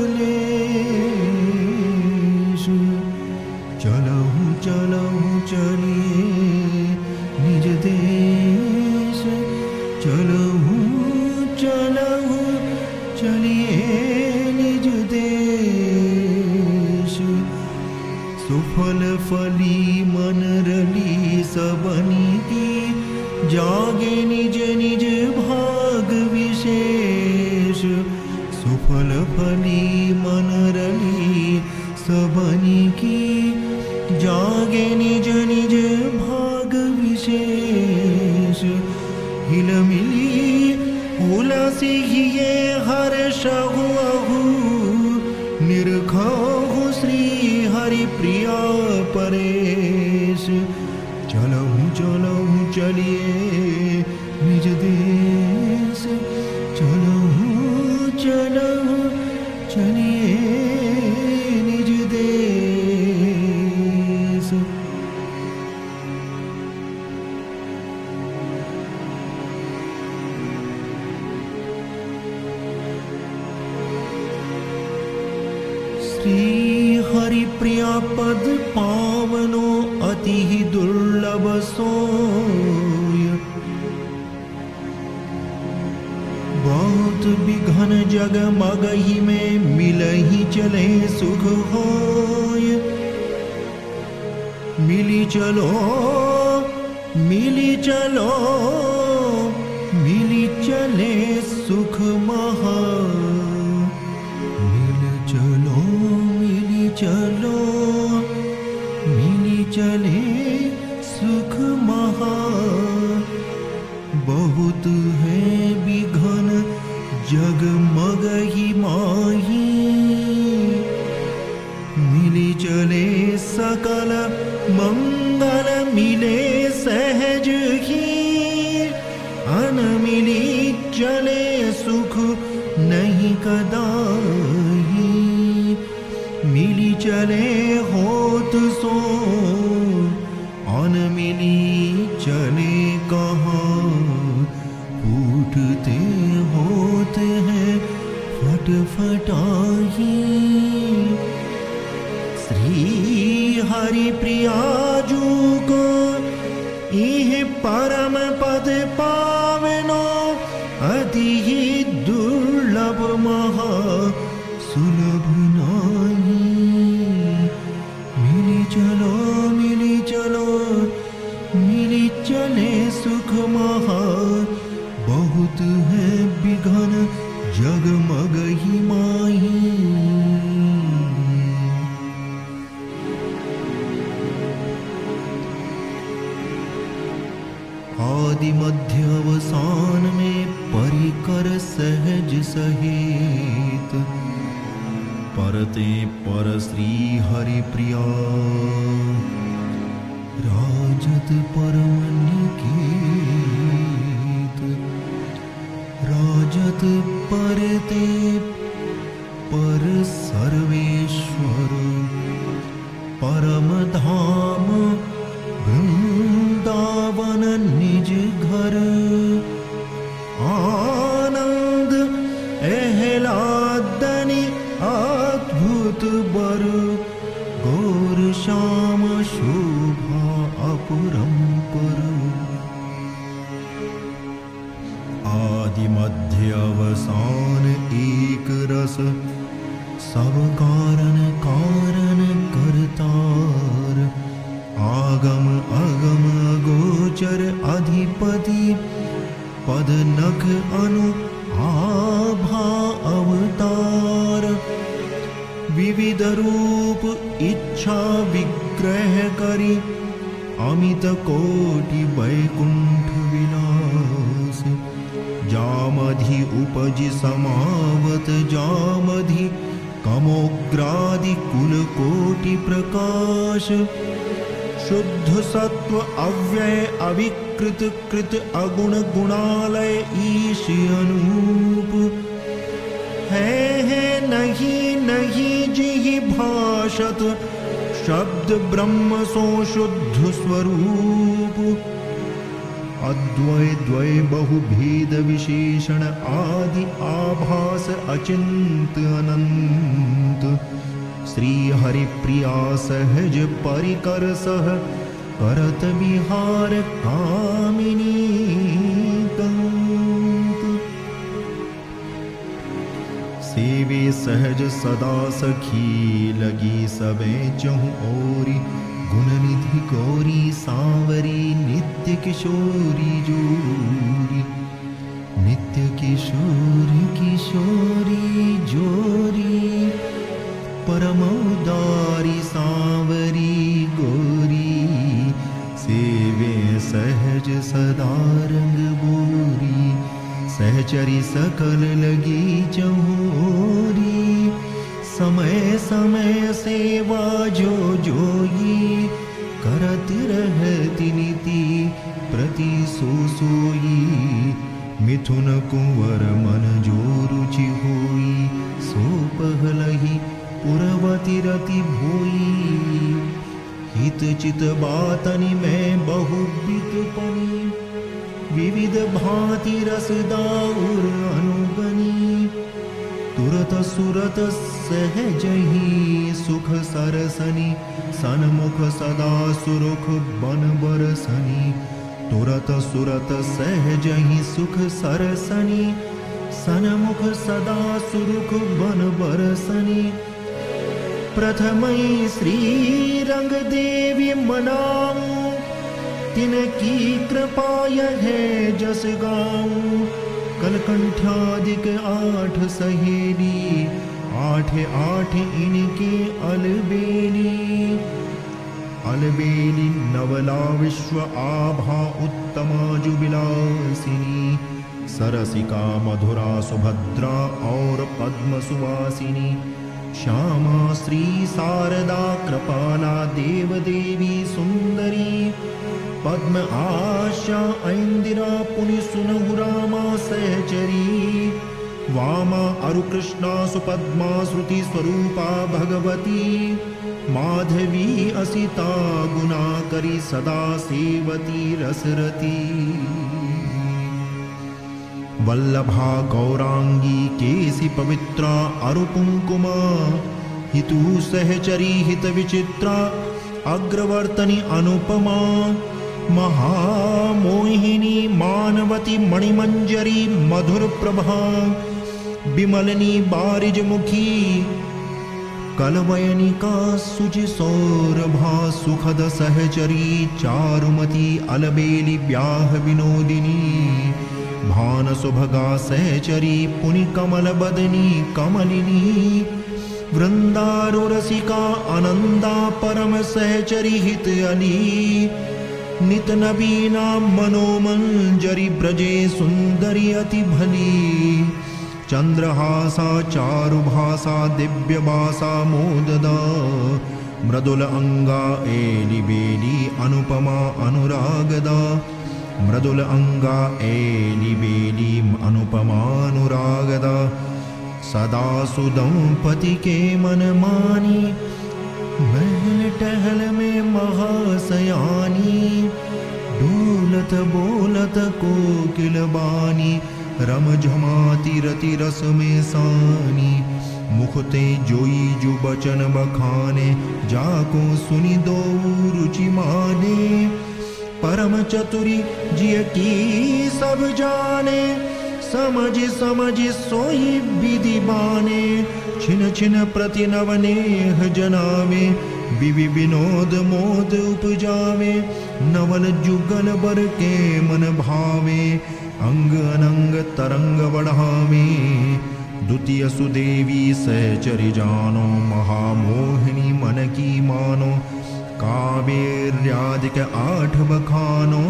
चलिए निज देश। सुफल फली मन रली सबनी की, जागे निज निज भाग विशेष। सुफल फली मन रली सबनी की, जागे निज निज भाग विशेष। हिल मिली उलसी ये हर्षहु अहु, निरखहु श्री हरि प्रिया परेश। चलहु चलहु चलिए निज देश, चलहु चलहु चलिए निज देश। श्री हरि प्रिया पद पावनो अति दुर्लभ सोय। बहुत विघन जग मगही में मिलही चले सुख होय। मिली चलो मिली चलो मिली चले सुख महा। मिल चलो मिली चलो मिली चले सुख महा। बहुत है विघन जगमग ही माही, मिली चले सकल मंगल मिले सहज ही। अन मिली चले सुख नहीं कदाही, मिली चले होत सो। अन मिली चले कहाँ, फूटते होते हैं फटफटाही। श्री हरि प्रिया जू को इह परम पद पावनो, अति ही दुर्लभ महा सुलभ नाही। मिली चलो मिली चलो मिली चले सुख महा। बहुत है विघन जगमग ही माही। आदि मध्य अवसान में परिकर सहज सहित, परते पर श्री हरि प्रिया। राजत परम निकेत, राजत परते पर सर्वेश्वर। परम धाम वृंदावन निज घर, आनंद एहलादनि अद्भुत बर। गौर श्याम शोभा अपरंपर, आदि मध्य अवसान एक रस। सब कारण कारण करतार, आगम अगम गोचर अधिपति। पद नख अनु आभा अवतार, विविध रूप इच्छा विग्रह करी। अमित कोटि वैकुंठ विलास, जामधि उपजि समावत जामधि। कमोग्रादि कुल कोटि प्रकाश, शुद्ध सत्व अव्यय अविकृत कृत अगुण गुणालय ईश अनूप। है नहीं नहीं जिहि भाषत, शब्द ब्रह्म सो शुद्ध स्वरूप। अद्वय द्वय बहुभेद विशेषण आदि आभास अचिंत अनंत। श्री हरि प्रिया सहज परिकर सह, करत विहार कामिनी कंत। सेवे सहज सदा सखी लगी सबे चहु ओरी गुण निधि गौरी सांवरी नित्य किशोरी जोरी नित्य किशोरी किशोरी जोरी परम उदारी सांवरी गोरी सेवे सहज सदा रंग बोरी सहचरी सकल लगी चहोरी समय समय सेवा जो जोई करत रहती नीति प्रति सोई मिथुन कुंवर मन जो रुचि होई सो पहलही पुरवती रति भोई हित चित बातनि में बहुविध पनी विविध भांति रसदाउर अनुगनी तुरत सुरत सहजही सुख सरसनी सन्मुख सदा सुरुख बन बरसनी तुरत सुरत सहजही सुख सरसनी सन्मुख सदा सुरुख बन बरसनी प्रथमई श्री रंग देवी मनाऊं तिनकी कृपा है जस गाऊं कलकंठादिक 8 सहेली 8 इनके अलबेली नवला विश्व आभा उत्तमा जुबिलासिनी सरसिका मधुरा सुभद्रा और पद्म सुवासिनी श्यामा श्री शारदा कृपाला देव देवी सुंदरी पद्म आशा ऐंदिरा पुनि सुनहु रामा सहचरी वामा अरुकृष्णा सुपद्मा श्रुति स्वरूपा भगवती माधवी असिता गुना करी सदा सेवती रसरती वल्लभा गौरांगी केसि पवित्रा अरुकुंकुमा हितु सहचरी हित विचित्रा अग्रवर्तनी अनुपमा महामोहिनी मानवती मणिमंजरी मधुर प्रभा विमलनी बारिज मुखी कलवयनिका सुचि सौरभा सुखद सहचरी चारुमती अलबेली ब्याह विनोदिनी भान सुभगा सहचरी पुनि कमल बदनी कमलिनी वृंदारुरसिका आनंदा परम सहचरी हित अली नित नबीना मनोमंजरी ब्रजे सुंदरी अति भली चंद्रहासा चारुभासा दिव्यबासा मोददा मृदुल अंगा एली बेली अनुपमा अनुरागदा मृदुल अंगा एली बेली अनुपमा अनुरागदा सदा सुदंपति के मन मानी महल टहल में महासयानी डोलत बोलत कोकिल बानी रम झमाती रति रस में सानी मुखते जोई जो बचन बखाने जाको सुनी दो रुचि माने परम चतुरी जिय की सब जाने समझ समझ सोई विधि बाने छिन छिन प्रति नवनेह जनावे विवि विनोद मोद उपजावे नवल जुगल बर के मन भावे अंग अनंग तरंग बढ़ावे द्वितीय सुदेवी सहचरि जानो महामोहिनी मन की मानो कावेर्यादिक 8 बखानो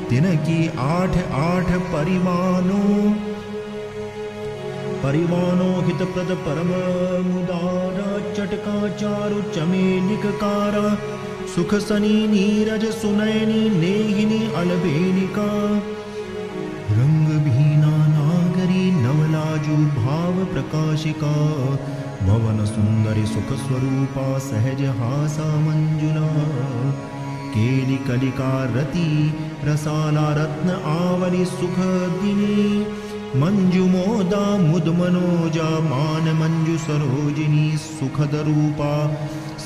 तिनकी 8 परिवानो हितप्रद परम मुदारा चटका चारु चमेलिकारा सुख सनी नीरज सुनैनी नेहिनी अलबेलिका रंग भीना नागरी नवलाजु भाव प्रकाशिका भवन सुंदरी सुख स्वरूपा सहज हासा मंजुला केली कलिका रति रसाला रत्न आवली सुख दिनी मंजु मोदा मुद मनोजा मान मंजु सरोजिनी सुखद रूपा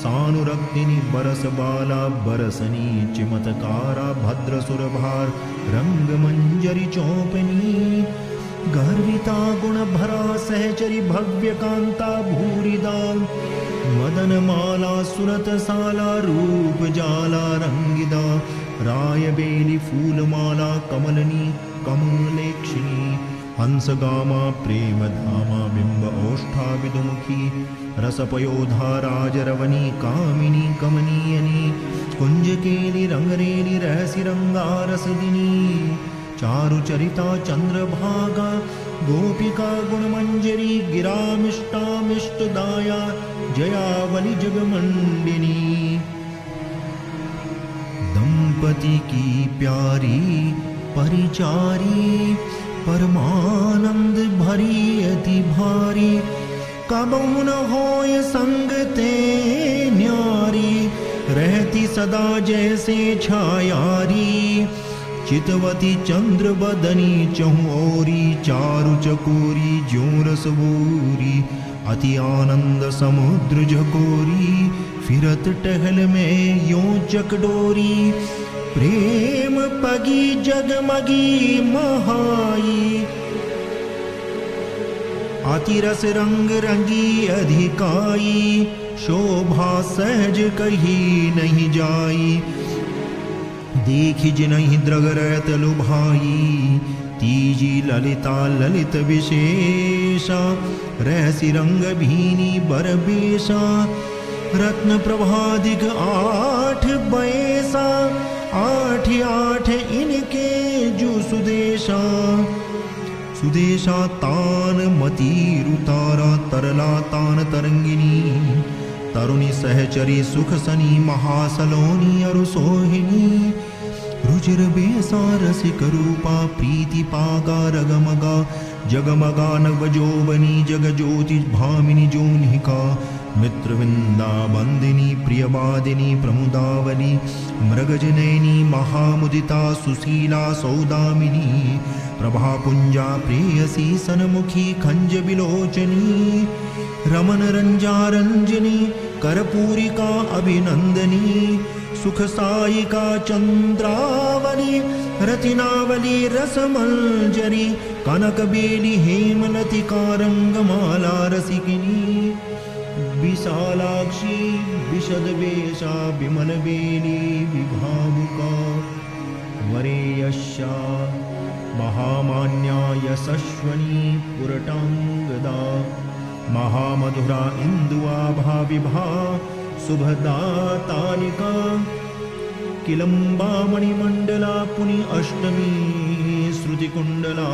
सानुरक्तिनी बरस बाला बरसनी चिमतकारा भद्र सुरभार रंग मंजरी चौपनी गर्विता गुणभरा सहचरी भव्यकांता भूरिदा मदनमाला सुरतसाला रूपजाला रंगिदा रायबेली फूलमाला कमलनी कमलेक्षिणी हंसगामा प्रेमधामा बिंब ओष्ठा विदुमुखी रसपयोधा राजरवनी कामिनी कमनीयनी कुंजकेली रंगरेली रहसी रंगारसदिनी चारुचरिता चंद्रभागा गोपिका गुणमंजरी गिरामिष्टामिष्टदाया जयावली जगमंडिनी दंपति की प्यारी परिचारी परमानंद भरी अति भारी कबहु न होय संग ते न्यारी रहती सदा जैसे छायारी चितवती चंद्र बदनी चहुओरी चारु चकोरी ज्योरसबूरी अति आनंद समुद्र झकोरी फिरत टहल में यों चकडोरी प्रेम पगी जगमगी महाई अतिरस रंग रंगी अधिकाई शोभा सहज कही नहीं जाई देखी जिनहि द्रगरत लुभाई तीजी ललिता ललित विशेषा रहसी रंग भीनी बरबेशा रत्न प्रभादिक आठ बैसा आठ आठ इनके जो सुदेशा सुदेशा तान मतीरुतारा तरला तान तरंगिनी तरुणी सहचरी सुख सनी महासलोनी अरुसोहिनी रुचिर बेसा रसिक रूपा प्रीति पागा रगमगा जगमगा नवजोबनी जगज्योति भामिनी जोनिका मित्रविंदा बंदिनी प्रियवादिनी प्रमुदावली मृगजनैनी महामुदिता सुशीला सौदामिनी प्रभापुंजा प्रेयसी सनमुखी खंज विलोचनी रमन रंजारंजनी करपूरिका अभिनंदनी सुख सायिका चंद्रावली रतिनावली रसमंजरी कनकबेली हेमलतिका रंगमाला रसिकिनी विशालाक्षी विशदवेशा विमलबेली विभावुका वरेयस्या महामान्या यशस्वनी पुरटांगदा महामधुरा इंदुआभा विभा शुभदा तालिका किलंबा मणिमंडला पुनि अष्टमी श्रुतिकुंडला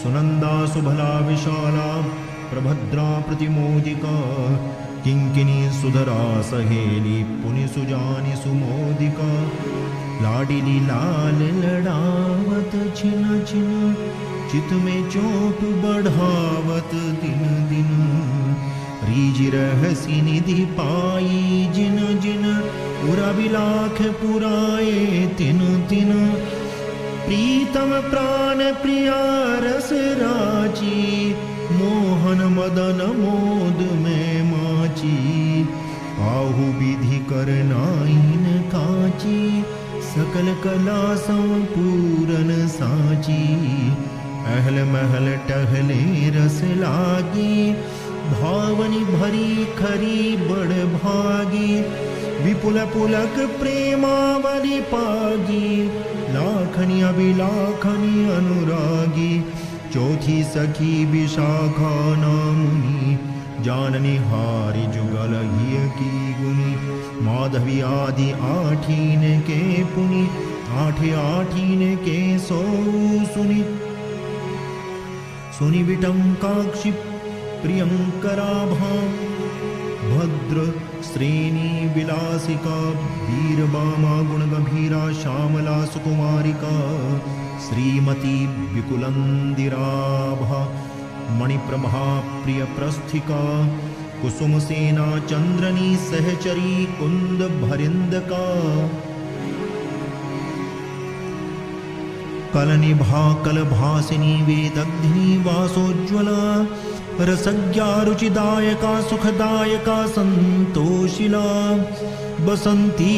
सुनंदा सुभला विशाला प्रभद्रा प्रतिमोदिका किंकिनी सुधरा सहेली पुनि सुजानी सुमोदिका लाडिली लाल लड़ावत छिन छिन चित में चोट बढ़ावत दिन दिन रीज रहसी निधि पाई जिन जिन पुरा बिलाख पुराए तिन तिन प्रीतम प्राण प्रिया रस राची मोहन मदन मोद में माची आहु विधि कर नाइन काची सकल कला संपूरन साची अहल महल टहले रस लागी भावनी भरी खरी बड़ भागी विपुल पुलक प्रेमावली पागी लाखनी अभिलाखनी अनुरागी चौथी सखी विशाखा नामुनी जाननी हारी जुगल हिय की गुनी माधवी आदि आठीन के पुनि आठे आठीन के सो सुनी सुनि विटंकाक्षि प्रियंकराभा भद्र श्रेणी विलासिका वीरबामा गुणगंभीरा श्यामला सुकुमारिका श्रीमती विकुलंदिराभा मणिप्रभा प्रिय प्रस्थिका कुसुमसेना चंद्रनी सहचरी कुंद भरिंदका कलनिभा कलभासिनी वेदग्धिनी वासोज्वला रसज्ञा रुचिदायका सुखदायका संतोषिला बसंती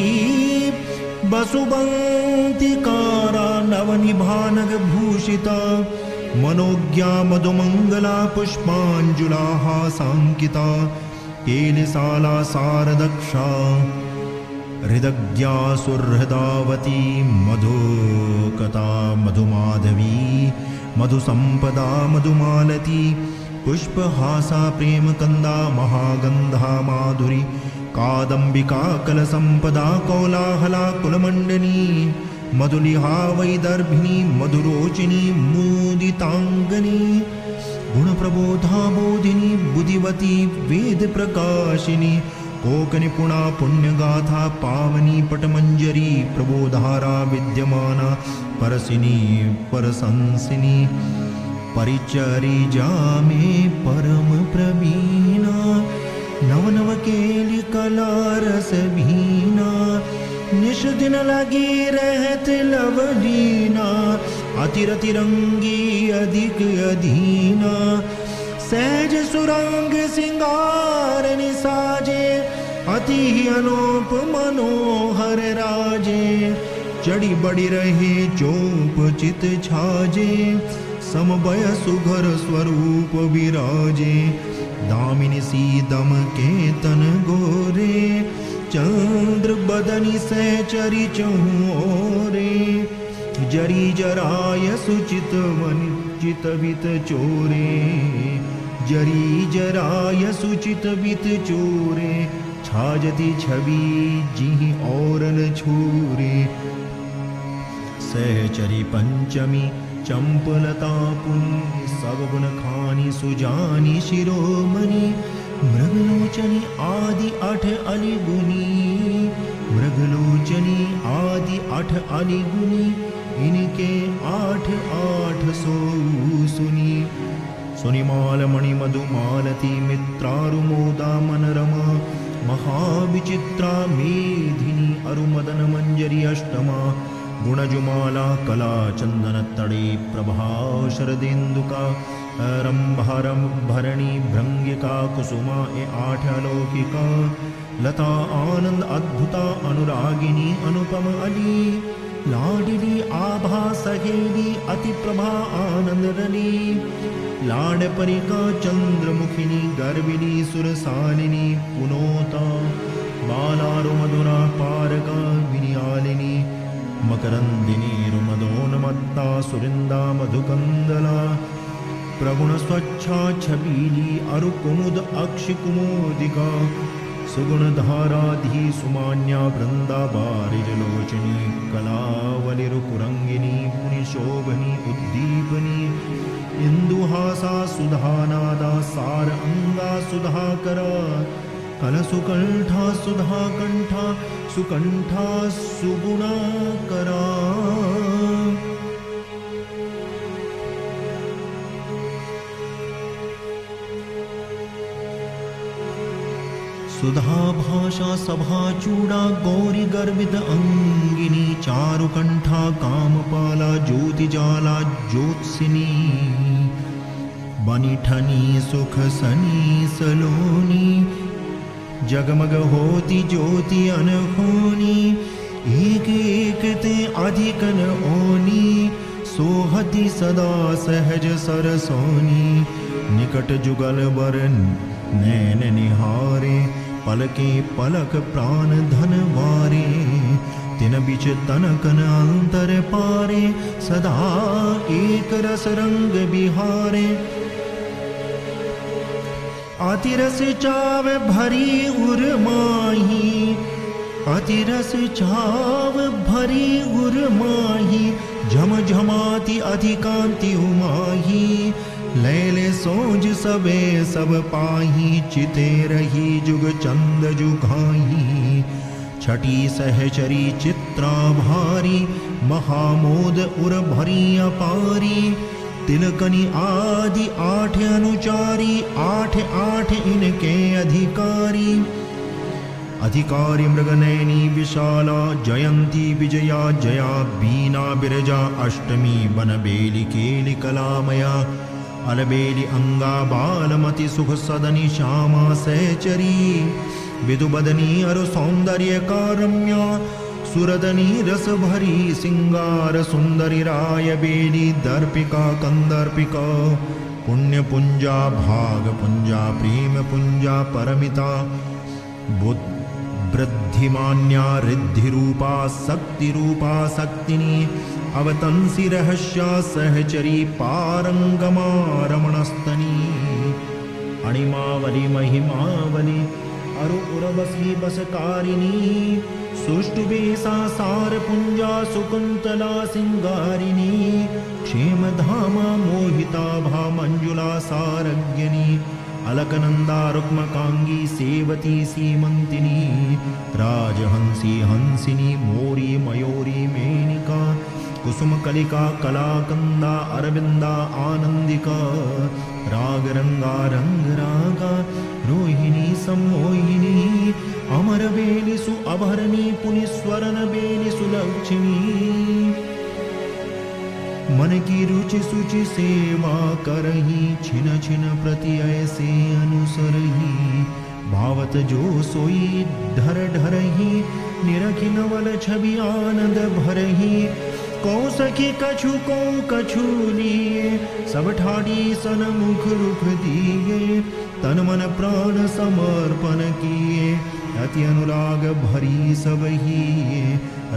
बसुबंतिकारा नवनिभानग भूषिता मनोज्ञा मधुमंगला पुष्पांजुलाः सांकिता केलिसाला सारदक्षा हृदज्ञा सुहृदावती मधुकथा मधुमाधवी मधुसंपदा मधुमालती पुष्पहासा प्रेमकंदा महागंधा माधुरी कादंबिका कलसंपदा कोलाहला कुलमंडनी मधुलिहा वैदर्भिनी मधुरोचिनी मुदितांगनी गुणप्रबोधा बोधिनी बुद्धिवती वेद प्रकाशिनी कोकनिपुणा पुण्यगाथा पावनी पटमंजरी प्रबोधारा विद्यमाना परसिनी परसंसिनी परिचरिजा में परम प्रवीणा नव केली कला रस भीना निश दिन लगी रहत लवलीना अतिरतिरंगी अधिक अधीना सहज सुरंग सिंगार निसाजे अति अनूप मनोहर राजे चढ़ी बड़ी रहे चोप चित छाजे समबय सुघर स्वरूप विराजे दामिनी सी दम के तन गोरे चंद्र बदनी सहचरी चहुओरे जरी जराय सुचित वनिचित वित चोरे जरी जराय सुचित वित चोरे छाजती छवि जिहि औरन छूरे सहचरी पंचमी चंपलता पुनि सगुन खानी सुजानी शिरोमणि मृगलोचनी आदि अठ अलिगुनी मृगलोचनी आदि अठ अलिगुनी इनके आठ आठ सो सुनी सुनिमाल मणि मधुमालती मित्रारुमोदा मनरमा महाविचित्रा मेधिनी अरुमदन मंजरी अष्टमा गुणजुमाला कला चंदन तड़े प्रभा शरदेन्दुका रंभारम भरणी भृंगिका कुसुमा ए आठ अलौकिका लता आनंद अद्भुता अनुरागिनी अनुपम अली लाडिली आभा सहेली अति प्रभा आनंद रली लाड परिका चंद्रमुखिनी गर्विनी सुरसालिनी पुनोता बालारु मधुरा पारका विनियालिनी मकरंदिनी रुमदोन्मत्ता सुरिंदा मधुकंदला प्रगुण स्वच्छा छबीली अरुकुमुद अक्षि कुमोदिका सुगुणधाराधी सुमान्या वृंदा बारिजलोचनी कलावलिरुकुरंगिनी मुनिशोभनी उद्दीपनी इंदुहासा सुधानादा सार अंगा सुधाकरा कलसुकंठा सुधाकंठा सुकंठा सुगुणाकरा सुधा भाषा सभा चूड़ा गौरी गर्भित अंगिनी चारुकंठा कामपाला ज्योतिजाला ज्योत्सिनी बनिठनी सुख सनी सलोनी जगमग होती ज्योति अनहोनी एक एक ते अधिकन ओनी सोहती सदा सहज सरसोनी निकट जुगल बर नैन निहारे पलके पलक प्राण धन वारे तिन बिच तनकन अंतर पारे सदा एक रस रंग बिहारे अतिरस चाव भरी उर्माही अतिरस चाव भरी उर्माही झमझमाती अधिकांति उमाही लैले सोज सबे सब पाही चिते रही जुग चंद जुघाही छठी सहचरी चित्रा भारी महामोद उर भरी अपारी तिलकनी आदि आठ अनुचारी आठ आठ इनके अधिकारी अधिकारी मृगनयनी विशाला जयंती विजया जया बीना बिरजा अष्टमी बनबेली केली कलामया अलबेली अंगा बालमति सुख सदनी श्यामा सहचरी विदुबदनी अरु सौंदर्य कारम्या सुरदनी रस भरी सिंगार सुंदरी राय बेली दर्पिका कंदर्पिका पुण्य पुंजा भाग पुंजा प्रेम पुंजा परमिता वृद्धिमान्या रिद्धि रूपा शक्ति रूपा शक्तिनी अवतंसी रहस्या सहचरी पारंगमा रमणस्तनी अणिमावली महिमावली अरु उर्वशी बसकारिणी सुष्टुवेशा सार पुंजा सुकुंतला सिंगारिणी क्षेमधामा मोहिता भा मंजुला सारज्ञनी अलकनंदा रुक्मकांगी सेवती सीमंतिनी राजहंसी हंसिनी मोरी मयूरी मेनिका कुसुम कलिका कलाकंदा अरविंदा आनंदिका राग रंगा रंग रागा रोहिणी सम्मोहिनी अमर बेलिसु अभरणी पुनिस्वरन बेलिसु लक्ष्मी मन की रुचि सुचि सेवा करही छिन छिन प्रति ऐसे अनुसरही भावत जो सोई ढर ढरही निरखि नवल छवि आनंद भरही कौ सखी कछु लिए सब ठाड़ी सन मुख रुख दिए तन मन प्राण समर्पण किए अति अनुराग भरी सब ही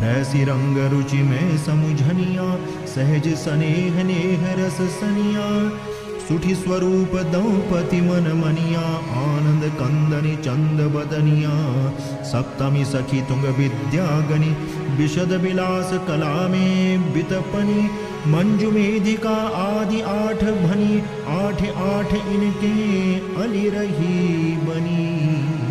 रैसी रंग रुचि में समुझनिया सहज स्नेह नेह रस सनिया सुठी स्वरूप दौपति मन मनिया आनंद कंदनि चंद बदनिया सप्तमी सखी तुंग विद्यागनि विशद विलास कला में बितपनी मंजु मेधिका आदि आठ भनी आठ आठ इनके अली रही बनी।